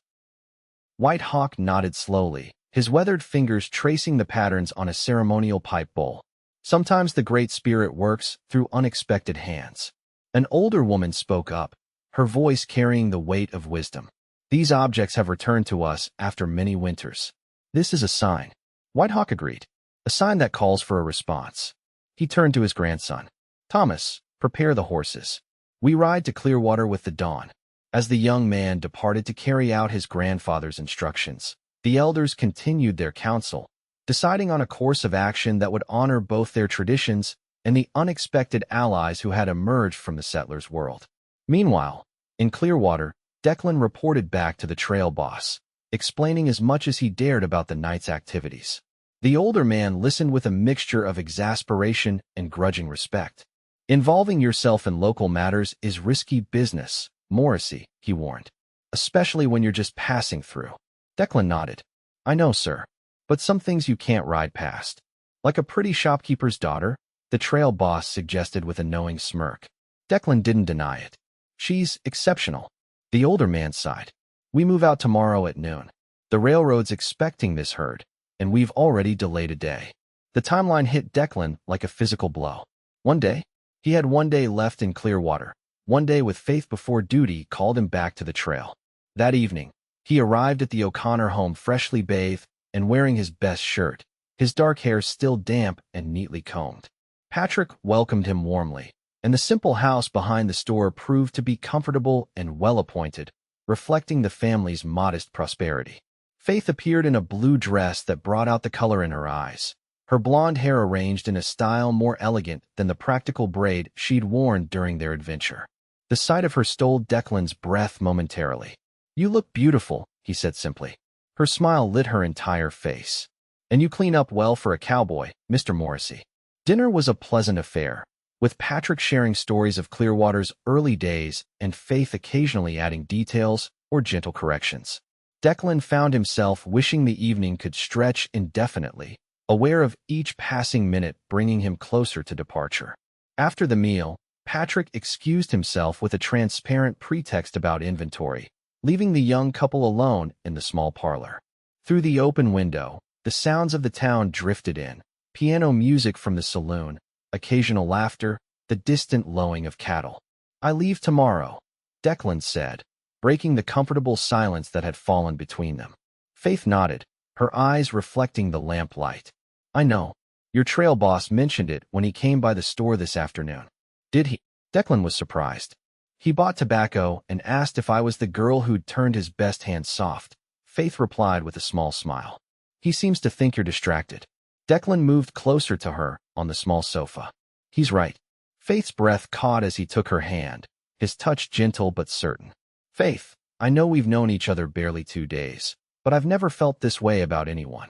S1: White Hawk nodded slowly, his weathered fingers tracing the patterns on a ceremonial pipe bowl. Sometimes the Great Spirit works through unexpected hands. An older woman spoke up, her voice carrying the weight of wisdom. These objects have returned to us after many winters. This is a sign. White Hawk agreed, a sign that calls for a response. He turned to his grandson. Thomas, prepare the horses. We ride to Clearwater with the dawn. As the young man departed to carry out his grandfather's instructions, the elders continued their counsel, deciding on a course of action that would honor both their traditions and the unexpected allies who had emerged from the settlers' world. Meanwhile, in Clearwater, Declan reported back to the trail boss, explaining as much as he dared about the night's activities. The older man listened with a mixture of exasperation and grudging respect. Involving yourself in local matters is risky business, Morrissey, he warned, especially when you're just passing through. Declan nodded. I know, sir, but some things you can't ride past. Like a pretty shopkeeper's daughter, the trail boss suggested with a knowing smirk. Declan didn't deny it. She's exceptional. The older man sighed. We move out tomorrow at noon. The railroad's expecting this herd, and we've already delayed a day. The timeline hit Declan like a physical blow. One day? He had 1 day left in Clearwater. 1 day with faith before duty called him back to the trail. That evening, he arrived at the O'Connor home freshly bathed and wearing his best shirt, his dark hair still damp and neatly combed. Patrick welcomed him warmly, and the simple house behind the store proved to be comfortable and well-appointed, reflecting the family's modest prosperity. Faith appeared in a blue dress that brought out the color in her eyes, her blonde hair arranged in a style more elegant than the practical braid she'd worn during their adventure. The sight of her stole Declan's breath momentarily. You look beautiful, he said simply. Her smile lit her entire face. And you clean up well for a cowboy, Mr. Morrissey. Dinner was a pleasant affair, with Patrick sharing stories of Clearwater's early days and Faith occasionally adding details or gentle corrections. Declan found himself wishing the evening could stretch indefinitely, aware of each passing minute bringing him closer to departure. After the meal, Patrick excused himself with a transparent pretext about inventory, leaving the young couple alone in the small parlor. Through the open window, the sounds of the town drifted in, piano music from the saloon, occasional laughter, the distant lowing of cattle. I leave tomorrow, Declan said, breaking the comfortable silence that had fallen between them. Faith nodded, her eyes reflecting the lamplight. I know. Your trail boss mentioned it when he came by the store this afternoon. Did he? Declan was surprised. He bought tobacco and asked if I was the girl who'd turned his best hand soft. Faith replied with a small smile. He seems to think you're distracted. Declan moved closer to her on the small sofa. He's right. Faith's breath caught as he took her hand, his touch gentle but certain. Faith, I know we've known each other barely 2 days, but I've never felt this way about anyone.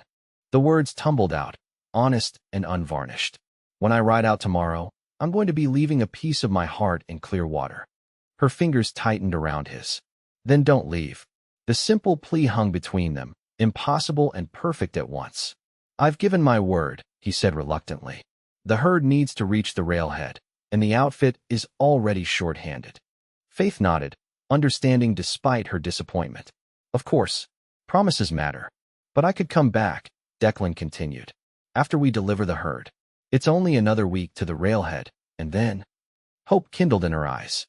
S1: The words tumbled out, honest and unvarnished. When I ride out tomorrow, I'm going to be leaving a piece of my heart in Clearwater. Her fingers tightened around his. Then don't leave. The simple plea hung between them, impossible and perfect at once. I've given my word, he said reluctantly. The herd needs to reach the railhead, and the outfit is already short-handed. Faith nodded, understanding despite her disappointment. Of course, promises matter. But I could come back, Declan continued, after we deliver the herd. It's only another week to the railhead, and then... Hope kindled in her eyes.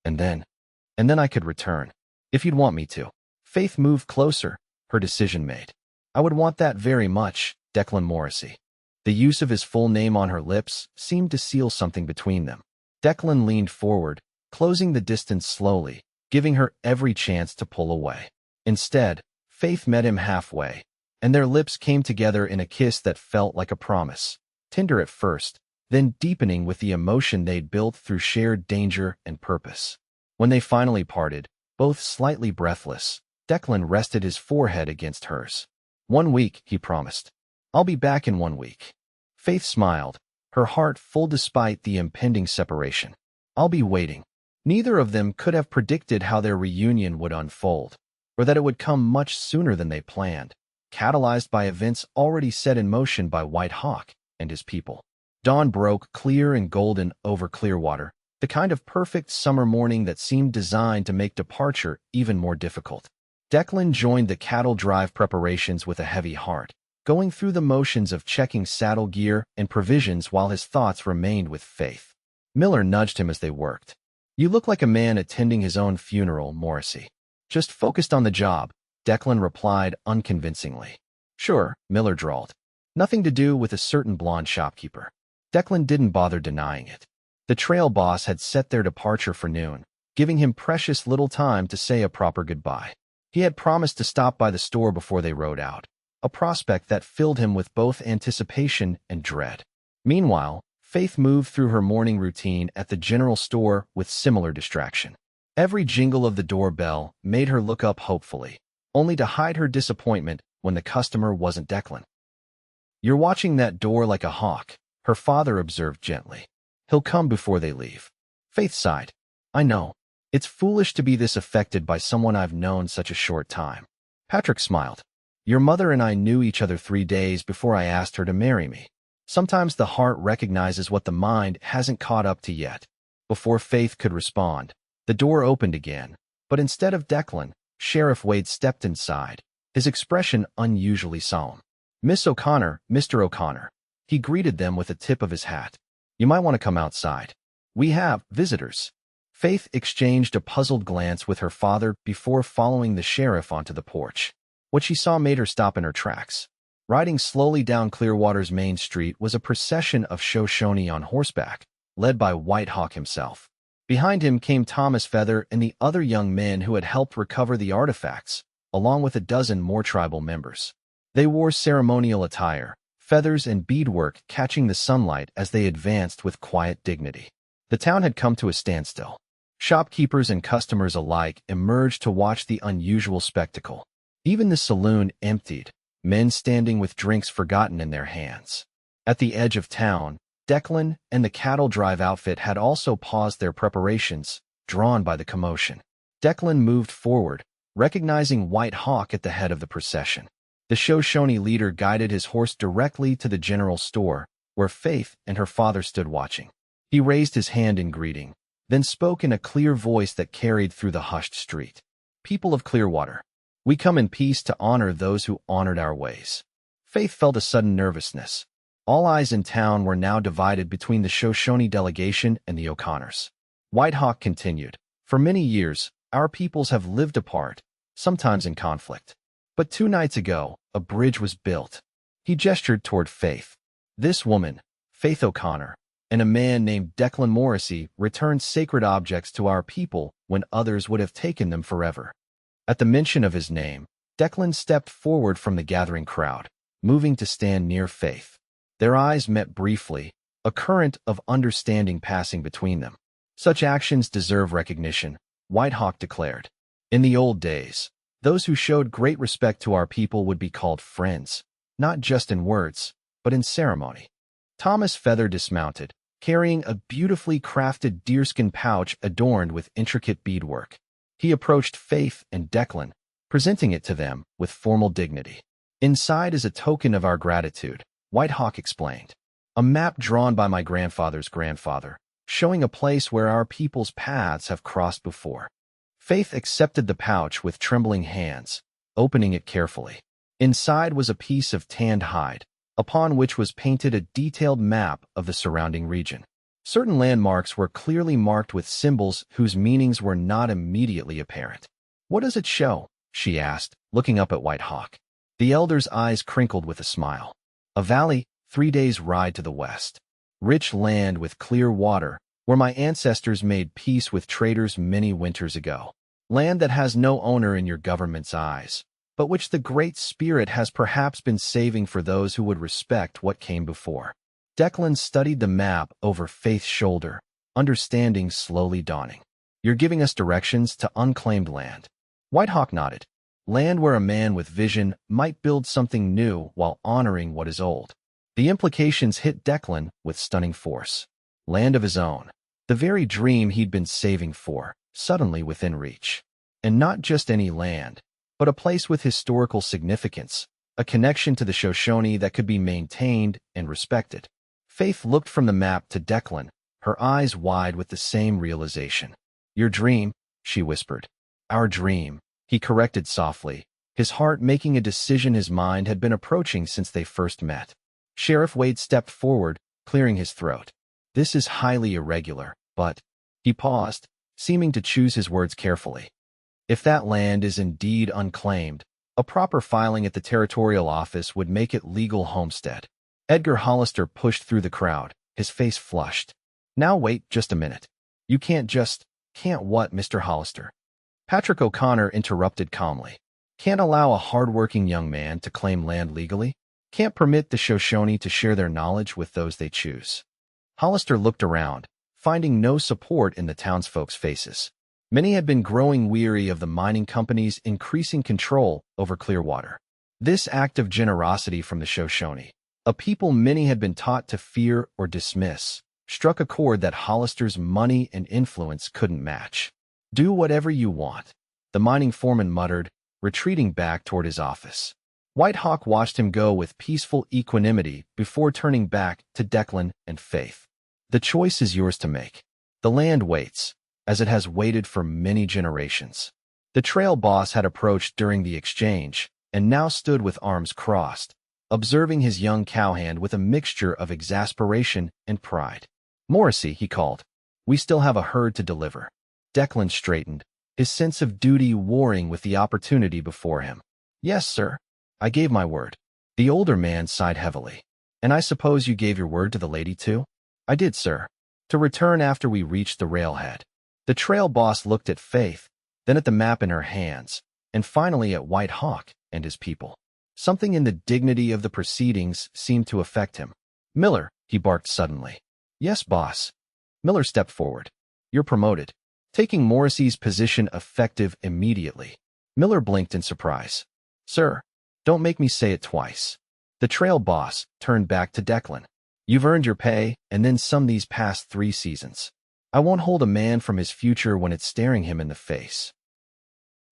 S1: And then I could return, if you'd want me to. Faith moved closer, her decision made. I would want that very much, Declan Morrissey. The use of his full name on her lips seemed to seal something between them. Declan leaned forward, closing the distance slowly, giving her every chance to pull away. Instead, Faith met him halfway, and their lips came together in a kiss that felt like a promise, tender at first, then deepening with the emotion they'd built through shared danger and purpose. When they finally parted, both slightly breathless, Declan rested his forehead against hers. 1 week, he promised. I'll be back in 1 week. Faith smiled, her heart full despite the impending separation. I'll be waiting. Neither of them could have predicted how their reunion would unfold, or that it would come much sooner than they planned, catalyzed by events already set in motion by White Hawk and his people. Dawn broke clear and golden over Clearwater, the kind of perfect summer morning that seemed designed to make departure even more difficult. Declan joined the cattle drive preparations with a heavy heart, going through the motions of checking saddle gear and provisions while his thoughts remained with Faith. Miller nudged him as they worked. You look like a man attending his own funeral, Morrissey. Just focused on the job, Declan replied unconvincingly. Sure, Miller drawled. Nothing to do with a certain blonde shopkeeper. Declan didn't bother denying it. The trail boss had set their departure for noon, giving him precious little time to say a proper goodbye. He had promised to stop by the store before they rode out, a prospect that filled him with both anticipation and dread. Meanwhile, Faith moved through her morning routine at the general store with similar distraction. Every jingle of the doorbell made her look up hopefully, only to hide her disappointment when the customer wasn't Declan. You're watching that door like a hawk, her father observed gently. He'll come before they leave. Faith sighed. I know. It's foolish to be this affected by someone I've known such a short time. Patrick smiled. Your mother and I knew each other 3 days before I asked her to marry me. Sometimes the heart recognizes what the mind hasn't caught up to yet. Before Faith could respond, the door opened again, but instead of Declan, Sheriff Wade stepped inside, his expression unusually solemn. Miss O'Connor, Mr. O'Connor. He greeted them with a tip of his hat. You might want to come outside. We have visitors. Faith exchanged a puzzled glance with her father before following the sheriff onto the porch. What she saw made her stop in her tracks. Riding slowly down Clearwater's main street was a procession of Shoshone on horseback, led by White Hawk himself. Behind him came Thomas Feather and the other young men who had helped recover the artifacts, along with a dozen more tribal members. They wore ceremonial attire, feathers and beadwork catching the sunlight as they advanced with quiet dignity. The town had come to a standstill. Shopkeepers and customers alike emerged to watch the unusual spectacle. Even the saloon emptied, men standing with drinks forgotten in their hands. At the edge of town, Declan and the cattle drive outfit had also paused their preparations, drawn by the commotion. Declan moved forward, recognizing White Hawk at the head of the procession. The Shoshone leader guided his horse directly to the general store, where Faith and her father stood watching. He raised his hand in greeting, then spoke in a clear voice that carried through the hushed street. People of Clearwater, we come in peace to honor those who honored our ways. Faith felt a sudden nervousness. All eyes in town were now divided between the Shoshone delegation and the O'Connors. White Hawk continued, for many years, our peoples have lived apart, sometimes in conflict. But 2 nights ago, a bridge was built. He gestured toward Faith. This woman, Faith O'Connor, and a man named Declan Morrissey returned sacred objects to our people when others would have taken them forever. At the mention of his name, Declan stepped forward from the gathering crowd, moving to stand near Faith. Their eyes met briefly, a current of understanding passing between them. Such actions deserve recognition, White Hawk declared. In the old days, those who showed great respect to our people would be called friends, not just in words, but in ceremony. Thomas Feather dismounted, carrying a beautifully crafted deerskin pouch adorned with intricate beadwork. He approached Faith and Declan, presenting it to them with formal dignity. Inside is a token of our gratitude, White Hawk explained. A map drawn by my grandfather's grandfather, showing a place where our people's paths have crossed before. Faith accepted the pouch with trembling hands, opening it carefully. Inside was a piece of tanned hide, upon which was painted a detailed map of the surrounding region. Certain landmarks were clearly marked with symbols whose meanings were not immediately apparent. What does it show? She asked, looking up at White Hawk. The elder's eyes crinkled with a smile. A valley, 3 days' ride to the west. Rich land with clear water, where my ancestors made peace with traders many winters ago. Land that has no owner in your government's eyes, but which the Great Spirit has perhaps been saving for those who would respect what came before. Declan studied the map over Faith's shoulder, understanding slowly dawning. You're giving us directions to unclaimed land. Whitehawk nodded. Land where a man with vision might build something new while honoring what is old. The implications hit Declan with stunning force. Land of his own. The very dream he'd been saving for, suddenly within reach. And not just any land, but a place with historical significance, a connection to the Shoshone that could be maintained and respected. Faith looked from the map to Declan, her eyes wide with the same realization. Your dream, she whispered. Our dream, he corrected softly, his heart making a decision his mind had been approaching since they first met. Sheriff Wade stepped forward, clearing his throat. This is highly irregular, but... He paused, seeming to choose his words carefully. If that land is indeed unclaimed, a proper filing at the territorial office would make it legal homestead. Edgar Hollister pushed through the crowd, his face flushed. Now wait just a minute. You can't what, Mr. Hollister? Patrick O'Connor interrupted calmly. Can't allow a hard-working young man to claim land legally? Can't permit the Shoshone to share their knowledge with those they choose. Hollister looked around, finding no support in the townsfolk's faces. Many had been growing weary of the mining company's increasing control over Clearwater. This act of generosity from the Shoshone, a people many had been taught to fear or dismiss, struck a chord that Hollister's money and influence couldn't match. Do whatever you want, the mining foreman muttered, retreating back toward his office. Whitehawk watched him go with peaceful equanimity before turning back to Declan and Faith. The choice is yours to make. The land waits, as it has waited for many generations. The trail boss had approached during the exchange, and now stood with arms crossed, observing his young cowhand with a mixture of exasperation and pride. Morrissey, he called. We still have a herd to deliver. Declan straightened, his sense of duty warring with the opportunity before him. Yes, sir. I gave my word. The older man sighed heavily. And I suppose you gave your word to the lady too? I did, sir. To return after we reached the railhead. The trail boss looked at Faith, then at the map in her hands, and finally at Whitehawk and his people. Something in the dignity of the proceedings seemed to affect him. Miller, he barked suddenly. Yes, boss. Miller stepped forward. You're promoted. Taking Morrissey's position effective immediately. Miller blinked in surprise. Sir, don't make me say it twice. The trail boss turned back to Declan. You've earned your pay, and then some these past 3 seasons. I won't hold a man from his future when it's staring him in the face.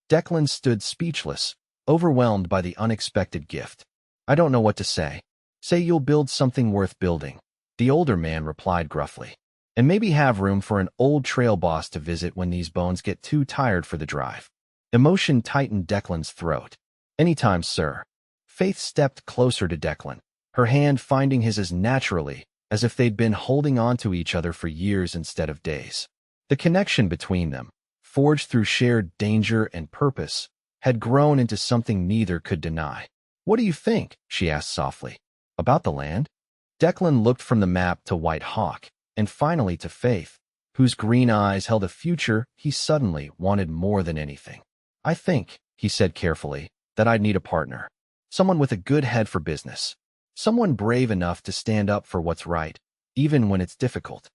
S1: Declan stood speechless, overwhelmed by the unexpected gift. I don't know what to say. Say you'll build something worth building, the older man replied gruffly. And maybe have room for an old trail boss to visit when these bones get too tired for the drive. Emotion tightened Declan's throat. Anytime, sir. Faith stepped closer to Declan, her hand finding his as naturally as if they'd been holding on to each other for years instead of days. The connection between them, forged through shared danger and purpose, had grown into something neither could deny. What do you think? She asked softly. About the land? Declan looked from the map to Whitehawk, and finally to Faith, whose green eyes held a future he suddenly wanted more than anything. I think, he said carefully, that I'd need a partner. Someone with a good head for business. Someone brave enough to stand up for what's right, even when it's difficult.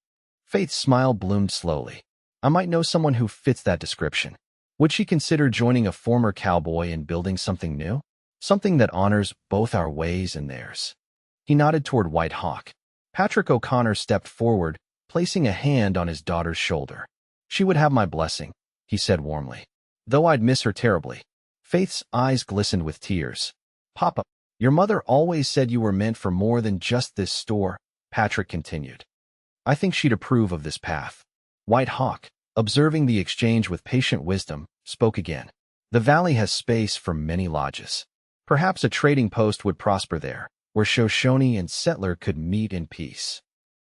S1: Faith's smile bloomed slowly. I might know someone who fits that description. Would she consider joining a former cowboy and building something new? Something that honors both our ways and theirs. He nodded toward Whitehawk. Patrick O'Connor stepped forward, placing a hand on his daughter's shoulder. She would have my blessing, he said warmly. Though I'd miss her terribly. Faith's eyes glistened with tears. Papa, your mother always said you were meant for more than just this store, Patrick continued. I think she'd approve of this path. Whitehawk, observing the exchange with patient wisdom, spoke again. The valley has space for many lodges. Perhaps a trading post would prosper there, where Shoshone and settler could meet in peace.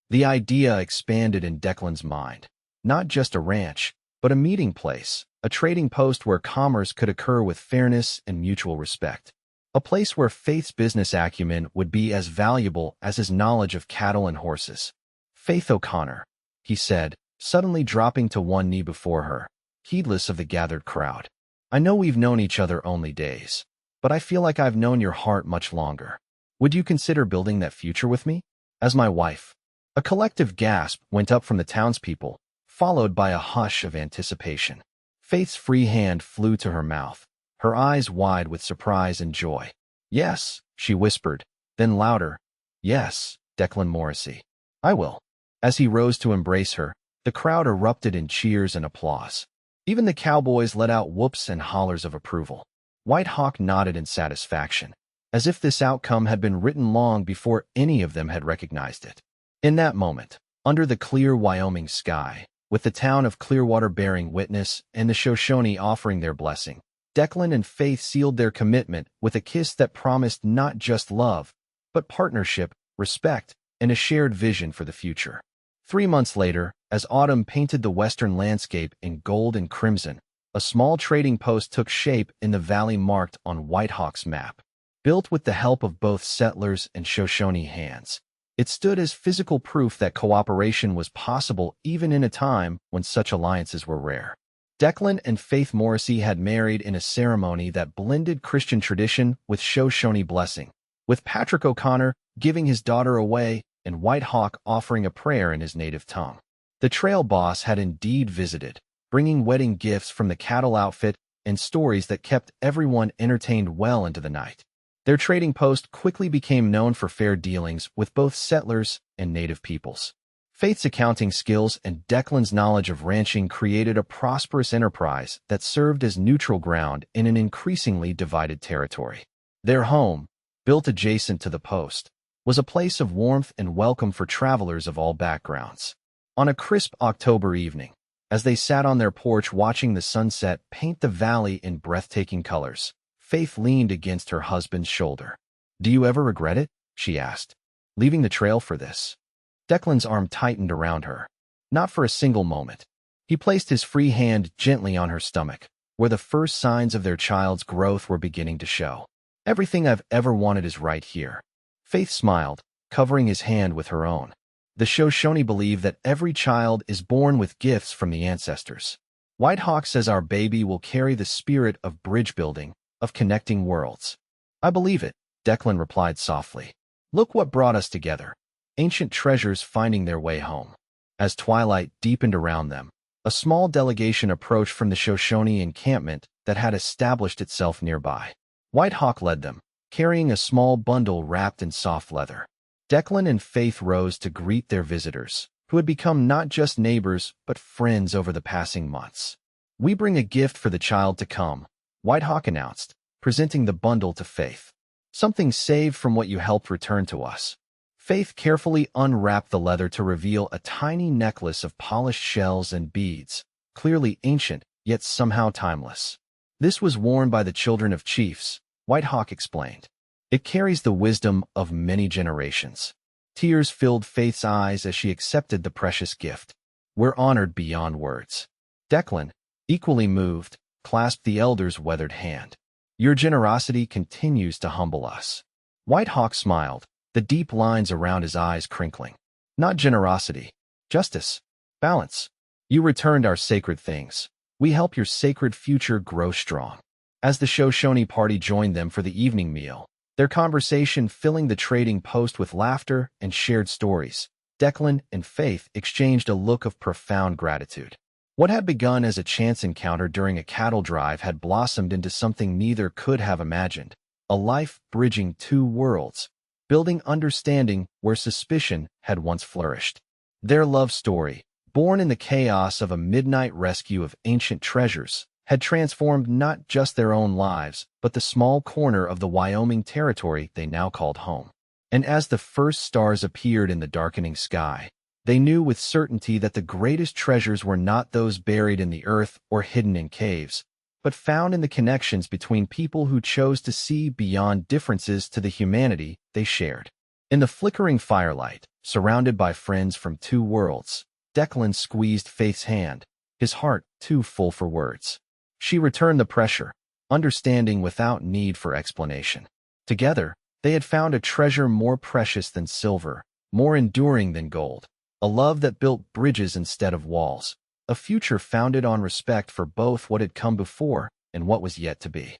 S1: The idea expanded in Declan's mind. Not just a ranch, but a meeting place, a trading post where commerce could occur with fairness and mutual respect. A place where Faith's business acumen would be as valuable as his knowledge of cattle and horses. Faith O'Connor, he said, suddenly dropping to one knee before her, heedless of the gathered crowd. I know we've known each other only days, but I feel like I've known your heart much longer. Would you consider building that future with me? As my wife? A collective gasp went up from the townspeople, followed by a hush of anticipation. Faith's free hand flew to her mouth, her eyes wide with surprise and joy. Yes, she whispered, then louder. Yes, Declan Morrissey. I will. As he rose to embrace her, the crowd erupted in cheers and applause. Even the Cowboys let out whoops and hollers of approval. White Hawk nodded in satisfaction, as if this outcome had been written long before any of them had recognized it. In that moment, under the clear Wyoming sky, with the town of Clearwater bearing witness and the Shoshone offering their blessing, Declan and Faith sealed their commitment with a kiss that promised not just love, but partnership, respect, and a shared vision for the future. 3 months later, as autumn painted the western landscape in gold and crimson, a small trading post took shape in the valley marked on White Hawk's map. Built with the help of both settlers and Shoshone hands, it stood as physical proof that cooperation was possible even in a time when such alliances were rare. Declan and Faith Morrissey had married in a ceremony that blended Christian tradition with Shoshone blessing, with Patrick O'Connor giving his daughter away and White Hawk offering a prayer in his native tongue. The trail boss had indeed visited, bringing wedding gifts from the cattle outfit and stories that kept everyone entertained well into the night. Their trading post quickly became known for fair dealings with both settlers and native peoples. Faith's accounting skills and Declan's knowledge of ranching created a prosperous enterprise that served as neutral ground in an increasingly divided territory. Their home, built adjacent to the post, was a place of warmth and welcome for travelers of all backgrounds. On a crisp October evening, as they sat on their porch watching the sunset paint the valley in breathtaking colors, Faith leaned against her husband's shoulder. "Do you ever regret it?" she asked. "Leaving the trail for this?" Declan's arm tightened around her. Not for a single moment. He placed his free hand gently on her stomach, where the first signs of their child's growth were beginning to show. "Everything I've ever wanted is right here." Faith smiled, covering his hand with her own. The Shoshone believe that every child is born with gifts from the ancestors. White Hawk says our baby will carry the spirit of bridge building, of connecting worlds. "I believe it," Declan replied softly. "Look what brought us together. Ancient treasures finding their way home." As twilight deepened around them, a small delegation approached from the Shoshone encampment that had established itself nearby. White Hawk led them, carrying a small bundle wrapped in soft leather. Declan and Faith rose to greet their visitors, who had become not just neighbors but friends over the passing months. "We bring a gift for the child to come," White Hawk announced, presenting the bundle to Faith. "Something saved from what you helped return to us." Faith carefully unwrapped the leather to reveal a tiny necklace of polished shells and beads, clearly ancient, yet somehow timeless. "This was worn by the children of chiefs," White Hawk explained. "It carries the wisdom of many generations." Tears filled Faith's eyes as she accepted the precious gift. "We're honored beyond words." Declan, equally moved, clasped the elder's weathered hand. "Your generosity continues to humble us." White Hawk smiled, the deep lines around his eyes crinkling. "Not generosity. Justice. Balance. You returned our sacred things. We help your sacred future grow strong." As the Shoshone party joined them for the evening meal, their conversation filling the trading post with laughter and shared stories, Declan and Faith exchanged a look of profound gratitude. What had begun as a chance encounter during a cattle drive had blossomed into something neither could have imagined, a life bridging two worlds, building understanding where suspicion had once flourished. Their love story, born in the chaos of a midnight rescue of ancient treasures, had transformed not just their own lives, but the small corner of the Wyoming Territory they now called home. And as the first stars appeared in the darkening sky, they knew with certainty that the greatest treasures were not those buried in the earth or hidden in caves, but found in the connections between people who chose to see beyond differences to the humanity they shared. In the flickering firelight, surrounded by friends from two worlds, Declan squeezed Faith's hand, his heart too full for words. She returned the pressure, understanding without need for explanation. Together, they had found a treasure more precious than silver, more enduring than gold, A love that built bridges instead of walls. A future founded on respect for both what had come before and what was yet to be.